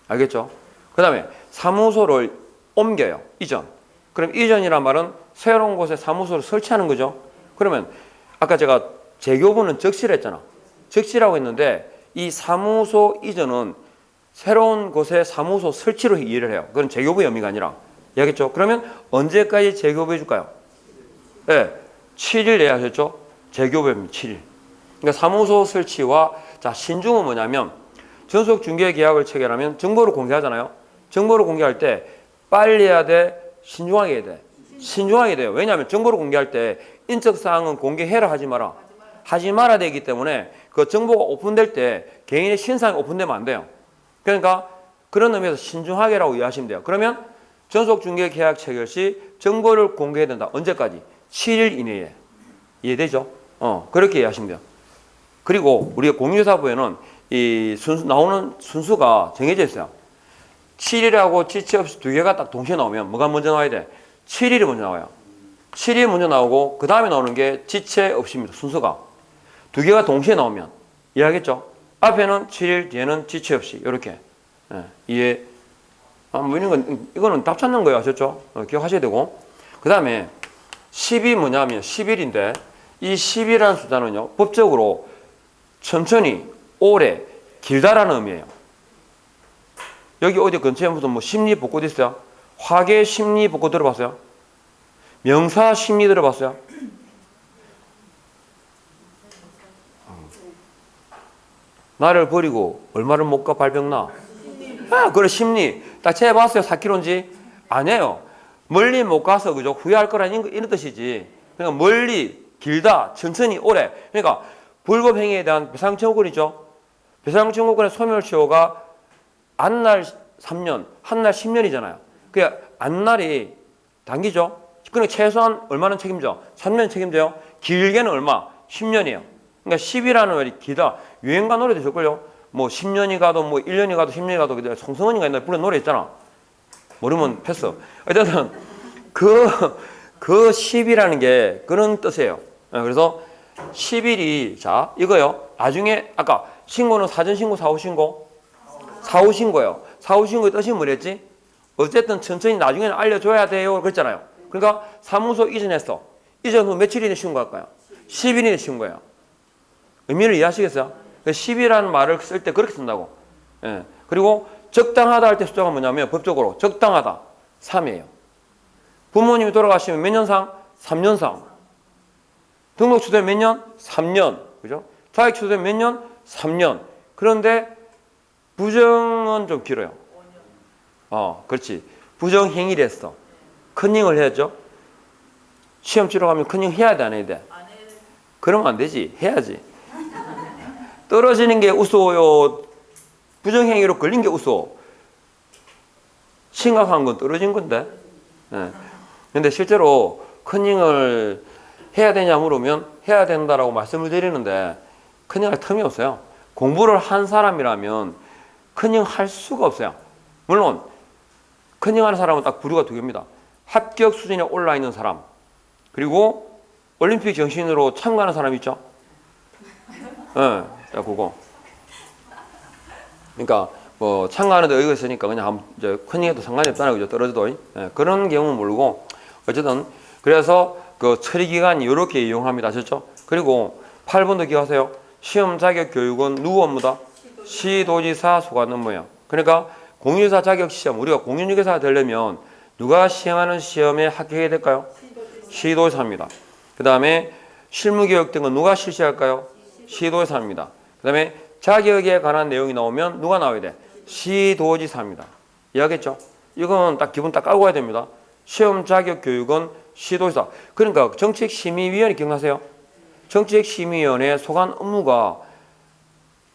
알겠죠? 그 다음에 사무소를 옮겨요. 이전. 그럼 이전이란 말은 새로운 곳에 사무소를 설치하는 거죠. 그러면 아까 제가 재교부는 적시했잖아. 적시라고 했는데 이 사무소 이전은 새로운 곳에 사무소 설치로 이해를 해요. 그건 재교부 의미가 아니라. 알겠죠? 그러면 언제까지 재교부해 줄까요? 네, 7일 내야 하셨죠? 재교부입니다. 7일. 그러니까 사무소 설치와 자 신중은 뭐냐면 전속 중개 계약을 체결하면 정보를 공개하잖아요. 정보를 공개할 때 빨리 해야 돼, 신중하게 해야 돼. 신중하게 돼요. 왜냐하면 정보를 공개할 때 인적 사항은 공개해라 하지 마라. 하지 말아야 되기 때문에 그 정보가 오픈될 때 개인의 신상이 오픈되면 안 돼요. 그러니까 그런 의미에서 신중하게라고 이해하시면 돼요. 그러면 전속 중개 계약 체결 시 정보를 공개해야 된다. 언제까지? 7일 이내에. 이해되죠? 그렇게 이해하시면 돼요. 그리고 우리가 공유사부에는 이 나오는 순수가 정해져 있어요. 7일하고 지체 없이 두 개가 딱 동시에 나오면 뭐가 먼저 나와야 돼? 7일이 먼저 나와요. 7일이 먼저 나오고 그 다음에 나오는 게 지체 없이입니다. 순서가. 두 개가 동시에 나오면 이해하겠죠? 앞에는 7일, 뒤에는 지체 없이 이렇게. 이해. 뭐 이런 건 이거는 답 찾는 거예요. 아셨죠? 기억하셔야 되고. 그 다음에 10이 뭐냐면 10일인데 이 10이라는 숫자는요. 법적으로 천천히, 오래, 길다라는 의미예요. 여기 어디 근처에 무슨 뭐 심리 복권 있어요? 화계 심리 복권 들어봤어요? 명사 심리 들어봤어요? 나를 버리고 얼마를 못 가 발병나? 그래 심리 딱 재봤어요. 4km인지? 아니에요. 멀리 못 가서 그죠? 후회할 거라는 이런 뜻이지. 그러니까 멀리, 길다, 천천히, 오래. 그러니까 불법 행위에 대한 배상 청구권이죠. 배상 청구권의 소멸시효가 안날 3년, 한날 10년이잖아요. 그러니까 안날이 단기죠. 그러니까 최소한 얼마는 책임져? 3년 책임져요. 길게는 얼마? 10년이에요. 그러니까 10이라는 말이 길다. 유행가 노래도 있을걸요. 뭐 10년이 가도 뭐 1년이 가도 10년이 가도 송성은이가 옛날에 부른 노래 있잖아. 모르면 패스. 어쨌든 그 10이라는 게 그런 뜻이에요. 그래서 10일이 자 이거요. 나중에 아까 신고는 사전신고, 사후신고? 사후신고예요. 사후신고의 뜻이 뭐랬지? 어쨌든 천천히 나중에는 알려줘야 돼요. 그랬잖아요. 그러니까 사무소 이전했어. 이전 후 며칠이나 신고할까요? 10일이나 신고해요. 의미를 이해하시겠어요? 10이라는 말을 쓸 때 그렇게 쓴다고. 예. 그리고 적당하다 할 때 숫자가 뭐냐면 법적으로 적당하다 3이에요. 부모님이 돌아가시면 몇 년상? 3년상. 등록 취소되면 몇 년? 3년. 그죠? 자격 취소되면 몇 년? 3년. 그런데 부정은 좀 길어요. 그렇지. 부정 행위를 했어. 컨닝을 해야죠. 시험 치러 가면 컨닝 해야 돼, 안 해야 돼? 그러면 안 되지. 해야지. 떨어지는 게 우스워요. 부정행위로 걸린 게 우스워. 심각한 건 떨어진 건데. 근데 실제로 컨닝을 해야 되냐 물으면 해야 된다라고 말씀을 드리는데 컨닝할 틈이 없어요. 공부를 한 사람이라면 컨닝 할 수가 없어요. 물론 컨닝하는 사람은 딱 부류가 두 개입니다. 합격 수준에 올라 있는 사람 그리고 올림픽 정신으로 참가하는 사람 있죠. 자 그거. 그러니까 뭐 참가하는데 의의가 있으니까 그냥 이제 컨닝해도 상관이 없잖아요. 그죠? 떨어져도 그런 경우는 모르고 어쨌든 그래서 그 처리 기간이 이렇게 이용합니다. 아셨죠? 그리고 8번도 기억하세요. 시험 자격 교육은 누구 업무다? 시도지사 소관 업무예요. 그러니까 공인중개사 자격 시험 우리가 공인중개사가 되려면 누가 시행하는 시험에 합격해야 될까요? 시도지사입니다. 그 다음에 실무교육 등은 누가 실시할까요? 시도지사입니다. 그 다음에 자격에 관한 내용이 나오면 누가 나와야 돼? 시도지사입니다. 이해하겠죠? 이건 딱 기본 딱 깔고 가야 됩니다. 시험 자격 교육은 시도지사. 그러니까 정책심의위원회 기억나세요? 정책심의위원회 소관 업무가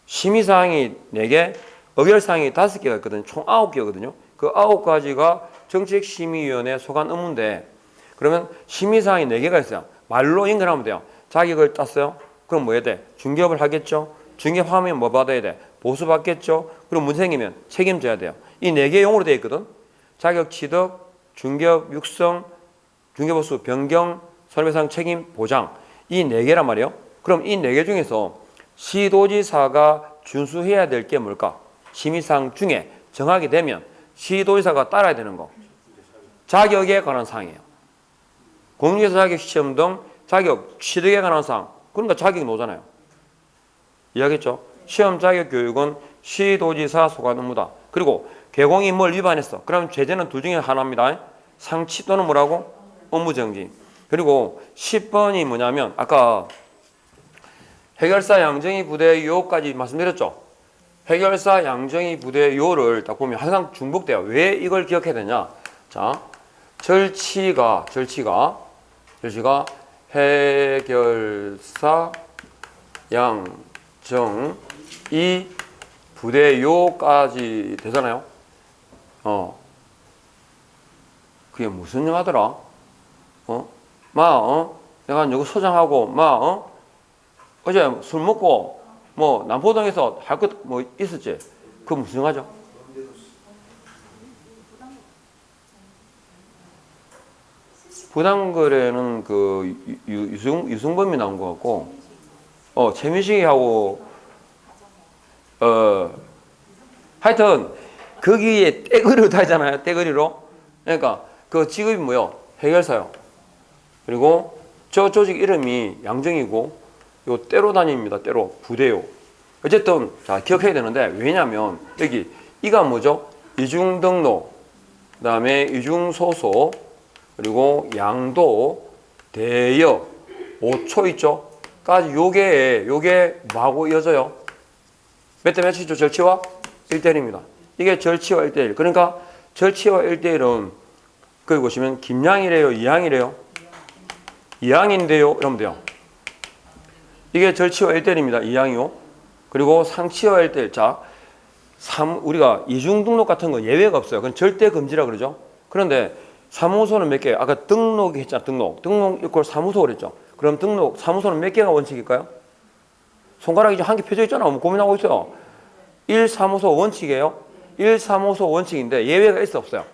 심의사항이 4개, 의결사항이 5개가 있거든요. 총 9개거든요. 그 9가지가 정책심의위원회 소관 업무인데 그러면 심의사항이 4개가 있어요. 말로 연결하면 돼요. 자격을 땄어요? 그럼 뭐 해야 돼? 중개업을 하겠죠? 중개하면 뭐 받아야 돼? 보수 받겠죠? 그럼 문제 생기면 책임져야 돼요. 이 4개 용어로 되어 있거든. 자격 취득, 중개업 육성, 중개보수 변경, 손해배상 책임 보장 이 네 개란 말이에요. 그럼 이 네 개 중에서 시도지사가 준수해야 될 게 뭘까? 심의사항 중에 정하게 되면 시도지사가 따라야 되는 거. 자격에 관한 사항이에요. 공인중개사 자격 시험 등 자격 취득에 관한 사항. 그러니까 자격이 나오잖아요. 이해하겠죠? 시험 자격 교육은 시도지사 소관 업무다. 그리고 개공이 뭘 위반했어? 그럼 죄제는 둘 중에 하나입니다. 상치 또는 뭐라고? 업무정지. 그리고 10번이 뭐냐면 아까 해결사 양정희 부대 요까지 말씀드렸죠. 해결사 양정희 부대 요를 딱 보면 항상 중복돼요. 왜 이걸 기억해야 되냐? 자, 절치가 해결사 양정희 부대 요까지 되잖아요. 그게 무슨 영화더라? 내가 누구 소장하고 어제 술 먹고 뭐 남포동에서 할 것 뭐 있었지? 그거 무슨 영화죠? 부당거래는 그 유승범이 나온 것 같고 최민식이하고 하여튼 거기에 떼거리로 다잖아요. 떼거리로. 그러니까 그 직업이 뭐요? 해결사요. 그리고 저 조직 이름이 양정이고 요 떼로 다닙니다. 떼로 부대요. 어쨌든 자 기억해야 되는데 왜냐면 여기 이가 뭐죠? 이중 등록, 그다음에 이중 소속, 그리고 양도, 대여, 5초 있죠? 까지 요게 뭐하고 이어져요? 몇 대 몇이죠? 절치와 1대1입니다. 이게 절치와 1대1. 그러니까 절치와 1대1은 거기 보시면 김양이래요? 이양이래요? 이양인데요? 이러면 돼요. 이게 절치와 1대1입니다. 이양이요. 그리고 상치와 1대1. 자, 우리가 이중 등록 같은 거 예외가 없어요. 그건 절대 금지라 그러죠. 그런데 사무소는 몇 개? 아까 등록이 했잖아. 등록 이꼴 사무소 그랬죠. 그럼 사무소는 몇 개가 원칙일까요? 손가락이 한 개 펴져 있잖아. 뭐 고민하고 있어요. 1사무소 원칙이에요. 1사무소 원칙인데 예외가 있어 없어요?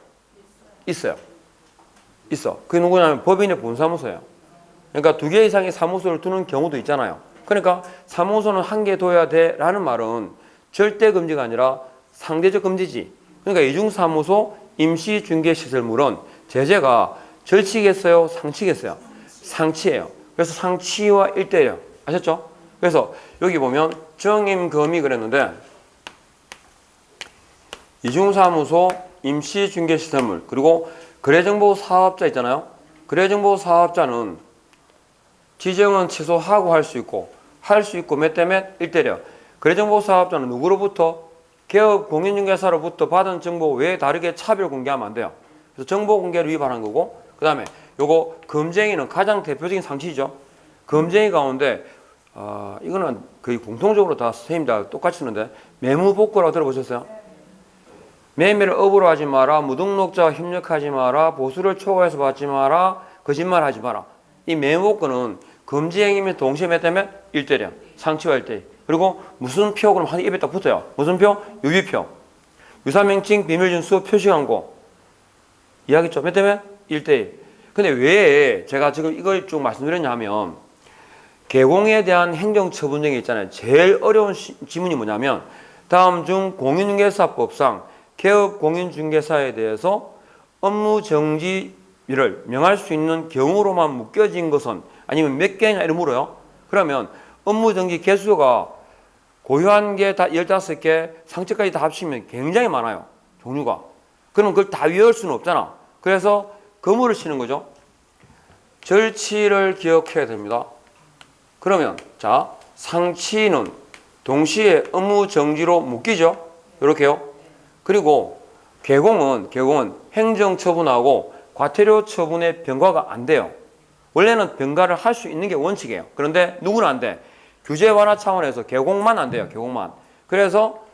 있어요. 있어. 그게 누구냐면 법인의 본사무소예요. 그러니까 2개 이상의 사무소를 두는 경우도 있잖아요. 그러니까 사무소는 한 개 둬야 돼 라는 말은 절대 금지가 아니라 상대적 금지지. 그러니까 이중사무소 임시중개시설물은 제재가 절치겠어요? 상치겠어요? 상치예요. 그래서 상치와 1대예요. 아셨죠? 그래서 여기 보면 정임검이 그랬는데 이중사무소 임시중개시설물 그리고 거래정보 사업자 있잖아요. 거래정보 사업자는 지정은 취소하고 할 수 있고 몇 대 몇 1대려. 거래정보 사업자는 누구로부터? 개업 공인중개사로부터 받은 정보 외에 다르게 차별 공개하면 안 돼요. 그래서 정보 공개를 위반한 거고 그 다음에 요거 금쟁이는 가장 대표적인 상치죠. 금쟁이 가운데 이거는 거의 공통적으로 다 선생님 다 똑같이 쓰는데 매무복구라고 들어보셨어요? 매매를 업으로 하지 마라, 무등록자와 협력하지 마라, 보수를 초과해서 받지 마라, 거짓말하지 마라. 이 매무복구는 금지행위면 동시에 몇 대 몇? 1대량. 상치와 1대. 그리고 무슨 표? 그럼 한 입에 딱 붙어요. 무슨 표? 유비표. 유사명칭 비밀준수 표시광고. 이해하겠죠? 몇 대 몇? 1대1. 근데 왜 제가 지금 이걸 쭉 말씀드렸냐 하면 개공에 대한 행정처분 등이 있잖아요. 제일 어려운 지문이 뭐냐면 다음 중 공인중개사법상 개업 공인중개사에 대해서 업무정지를 명할 수 있는 경우로만 묶여진 것은 아니면 몇 개냐 이런 물어요. 그러면 업무정지 개수가 고유한 게 다 15개, 상체까지 다 합치면 굉장히 많아요. 종류가. 그럼 그걸 다 외울 수는 없잖아. 그래서 거물을 치는 거죠. 절치를 기억해야 됩니다. 그러면 자 상치는 동시에 업무정지로 묶이죠. 이렇게요. 그리고 개공은 행정처분하고 과태료 처분의 병과가 안 돼요. 원래는 병과를 할 수 있는 게 원칙이에요. 그런데 누구는 안 돼. 규제 완화 차원에서 개공만 안 돼요. 개공만. 그래서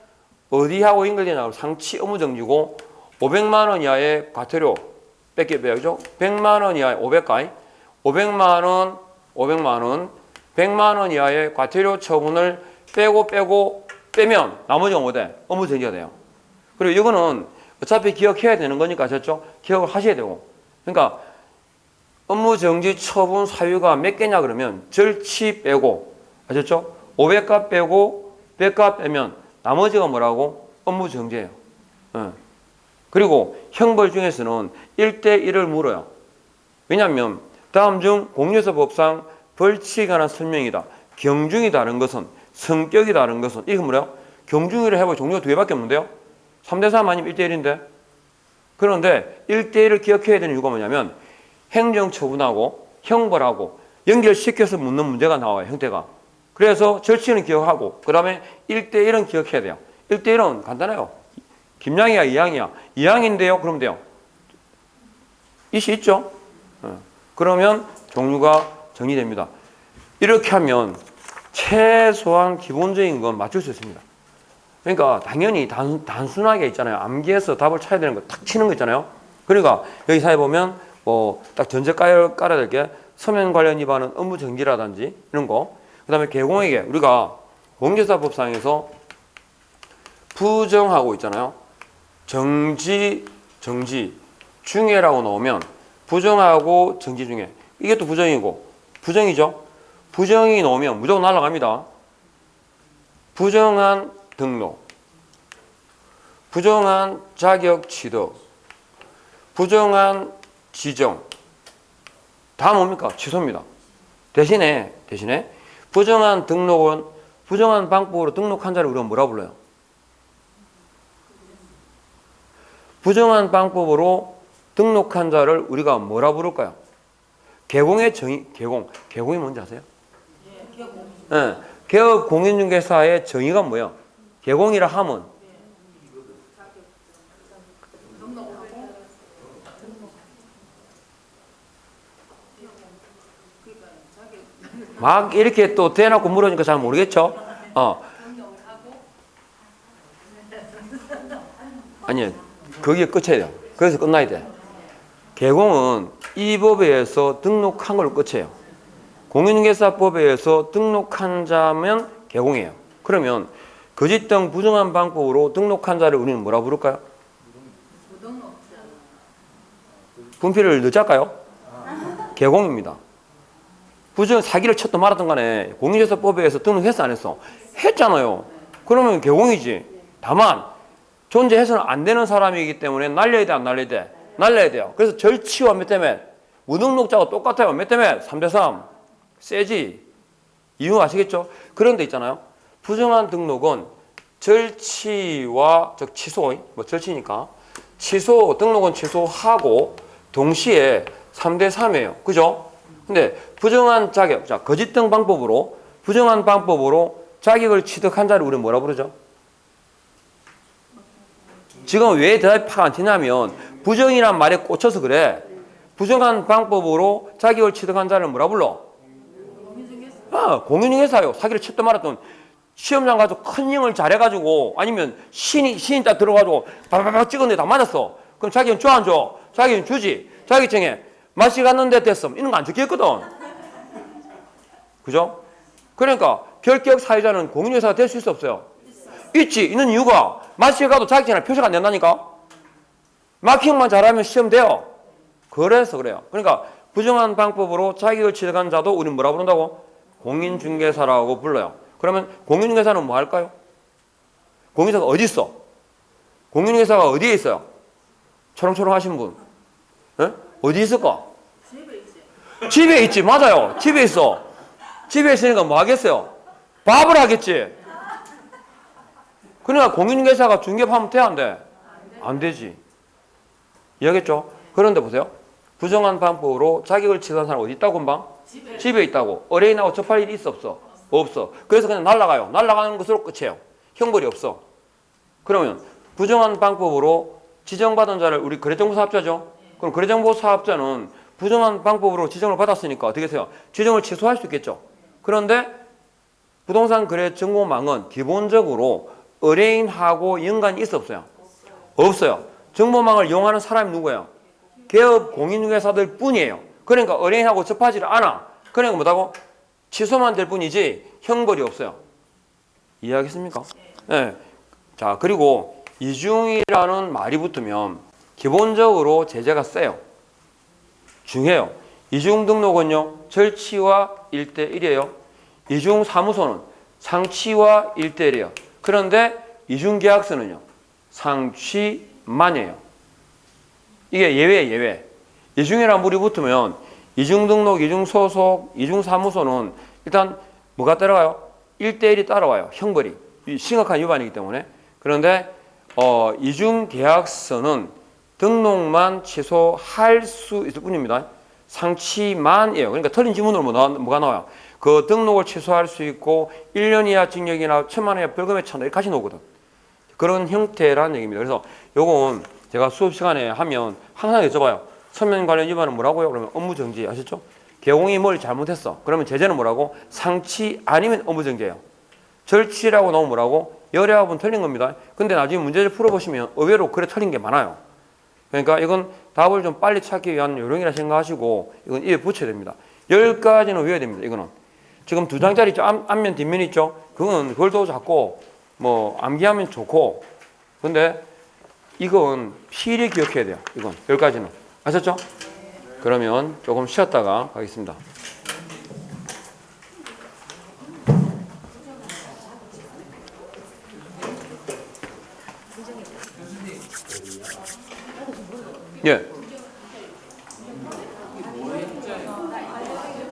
어디하고 연결되냐고 상치 업무정지고 500만 원 이하의 과태료 뺏게 빼야죠. 100만 원 이하의 500가이 500만 원 100만 원 이하의 과태료 처분을 빼면 나머지가 뭐 돼? 업무정지가 돼요. 그리고 이거는 어차피 기억해야 되는 거니까 아셨죠? 기억을 하셔야 되고. 그러니까 업무 정지 처분 사유가 몇 개냐 그러면 절치 빼고 아셨죠? 500가 빼고 100가 빼면 나머지가 뭐라고? 업무 정지예요. 그리고 형벌 중에서는 1대1을 물어요. 왜냐하면 다음 중 공유서법상 벌칙에 관한 설명이다. 경중이 다른 것은 성격이 다른 것은 이거 뭐래요? 경중이를 해보면 종류가 두 개밖에 없는데요. 3대3 아니면 1대1인데 그런데 1대1을 기억해야 되는 이유가 뭐냐면 행정처분하고 형벌하고 연결시켜서 묻는 문제가 나와요. 형태가. 그래서 절치는 기억하고 그 다음에 1대1은 기억해야 돼요. 1대1은 간단해요. 김양이야 이양이야. 이양인데요. 그러면 돼요. 이시 있죠? 그러면 종류가 정리됩니다. 이렇게 하면 최소한 기본적인 건 맞출 수 있습니다. 그러니까 당연히 단순하게 있잖아요. 암기해서 답을 찾아야 되는 거 탁 치는 거 있잖아요. 그러니까 여기 사회 보면 딱 전제 깔아야 될 게 서면 관련 위반은 업무 정지라든지 이런 거. 그 다음에 개공에게 우리가 공개사법상에서 부정하고 있잖아요. 정지 중에라고 넣으면 부정하고 정지 중에 이게 또 부정이고 부정이죠. 부정이 넣으면 무조건 날아갑니다. 부정한 등록, 부정한 자격 취득, 부정한 지정 다 뭡니까? 취소입니다. 대신에 부정한 등록은 부정한 방법으로 등록한 자를 우리가 뭐라 불러요? 부정한 방법으로 등록한 자를 우리가 뭐라 부를까요? 개공의 정의, 개공이 뭔지 아세요? 네. 개업 공인중개사의 정의가 뭐예요? 개공이라 함은 막 이렇게 또 대놓고 물으니까 잘 모르겠죠? 아니, 거기에 끝이에요. 그래서 끝나야 돼. 개공은 이 법에 의해서 등록한 걸 끝이에요. 공인중개사법에 의해서 등록한 자면 개공이에요. 그러면 거짓 등 부정한 방법으로 등록한 자를 우리는 뭐라 부를까요? 분필을 넣자까요? 개공입니다. 부정 사기를 쳤든 말았든 간에 공인중개사법에 의해서 등록했어 안 했어? 했잖아요. 그러면 개공이지. 다만 존재해서는 안 되는 사람이기 때문에 날려야 돼 안 날려야 돼? 날려야 돼요. 그래서 절치와 몇 때문에 무등록자가 똑같아요. 몇 때문에? 3대3 세지. 이유 아시겠죠? 그런 데 있잖아요. 부정한 등록은 절치와 즉 취소, 절치니까 취소 등록은 취소하고 동시에 3대3이에요. 그죠? 근데 부정한 자격, 자 거짓 등 방법으로 부정한 방법으로 자격을 취득한 자를 우리는 뭐라 부르죠? 지금 왜 대답이 팍 안 튀냐면 부정이란 말에 꽂혀서 그래. 부정한 방법으로 자격을 취득한 자를 뭐라 불러? 공인중개사요. 사기를 쳤던 말았던 시험장 가서 컨닝을 잘해가지고 아니면 신인 딱 들어가지고 바바바박 찍었는데 다 맞았어. 그럼 자기는 줘 안 줘? 자기는 주지. 자격증에 맛이 갔는데 됐음. 이런 거 안 적혀있거든. 그죠? 그러니까 결격 사유자는 공인중개사가 될 수 있어 없어요? 있지. 있는 이유가 맛이 가도 자격증에 표시가 안 된다니까. 마킹만 잘하면 시험 돼요. 그래서 그래요. 그러니까 부정한 방법으로 자격을 취득한 자도 우리는 뭐라 부른다고? 공인중개사라고 불러요. 그러면 공인중개사는 뭐 할까요? 공인중개사가 어디 있어? 공인중개사가 어디에 있어요? 초롱초롱 하신 분. 네? 어디 있을까? 집에 있지. 집에 있지. 맞아요. 집에 있어. 집에 있으니까 뭐 하겠어요? 밥을 하겠지. 그러니까 공인중개사가 중개하면 돼, 안 돼? 안 되지. 이해하겠죠? 그런데 보세요. 부정한 방법으로 자격을 취득한 사람 어디 있다고 금방? 집에 있다고. 의뢰인하고 접할 일이 있어 없어? 없어. 그래서 그냥 날아가요. 날아가는 것으로 끝이에요. 형벌이 없어. 그러면 부정한 방법으로 지정받은 자를 우리 거래정보 사업자죠? 그럼 거래정보 사업자는 부정한 방법으로 지정을 받았으니까 어떻게 해요? 지정을 취소할 수 있겠죠? 그런데 부동산 거래 정보망은 기본적으로 의뢰인하고 연관이 있어 없어요? 없어요. 정보망을 이용하는 사람이 누구예요? 개업 공인중개사들 뿐이에요. 그러니까 의뢰인하고 접하지를 않아. 그러니까 뭐라고? 취소만 될 뿐이지 형벌이 없어요. 이해하겠습니까? 네. 자, 그리고 이중이라는 말이 붙으면 기본적으로 제재가 세요. 중요해요. 이중 등록은요, 절치와 1대1이에요. 이중 사무소는 상치와 1대1이에요. 그런데 이중 계약서는요, 상치만이에요. 이게 예외. 이중이랑 물이 붙으면 이중 등록, 이중 소속, 이중 사무소는 일단 뭐가 따라와요? 1대1이 따라와요. 형벌이. 심각한 위반이기 때문에. 그런데 이중 계약서는 등록만 취소할 수 있을 뿐입니다. 상치만이에요. 그러니까 틀린 지문으로 뭐가 나와요? 그 등록을 취소할 수 있고 1년 이하 징역이나 1,000만 원 이하 벌금에 처한다. 이렇게 나오거든. 그런 형태라는 얘기입니다. 그래서 요건 제가 수업 시간에 하면 항상 여쭤봐요. 서면 관련 위반은 뭐라고요? 그러면 업무 정지 아셨죠? 개공이 뭘 잘못했어. 그러면 제재는 뭐라고? 상치 아니면 업무 정지예요. 절치라고 나오면 뭐라고? 열애합은 틀린 겁니다. 근데 나중에 문제를 풀어보시면 의외로 그래 틀린 게 많아요. 그러니까 이건 답을 좀 빨리 찾기 위한 요령이라 생각하시고 이건 입에 붙여야 됩니다. 10가지는 외워야 됩니다. 이거는. 지금 2장짜리 있죠? 앞면 뒷면 있죠? 그걸 더 잡고 뭐 암기하면 좋고 근데 이건 필히 기억해야 돼요. 이건 10가지는. 아셨죠? 그러면 조금 쉬었다가 가겠습니다. 예.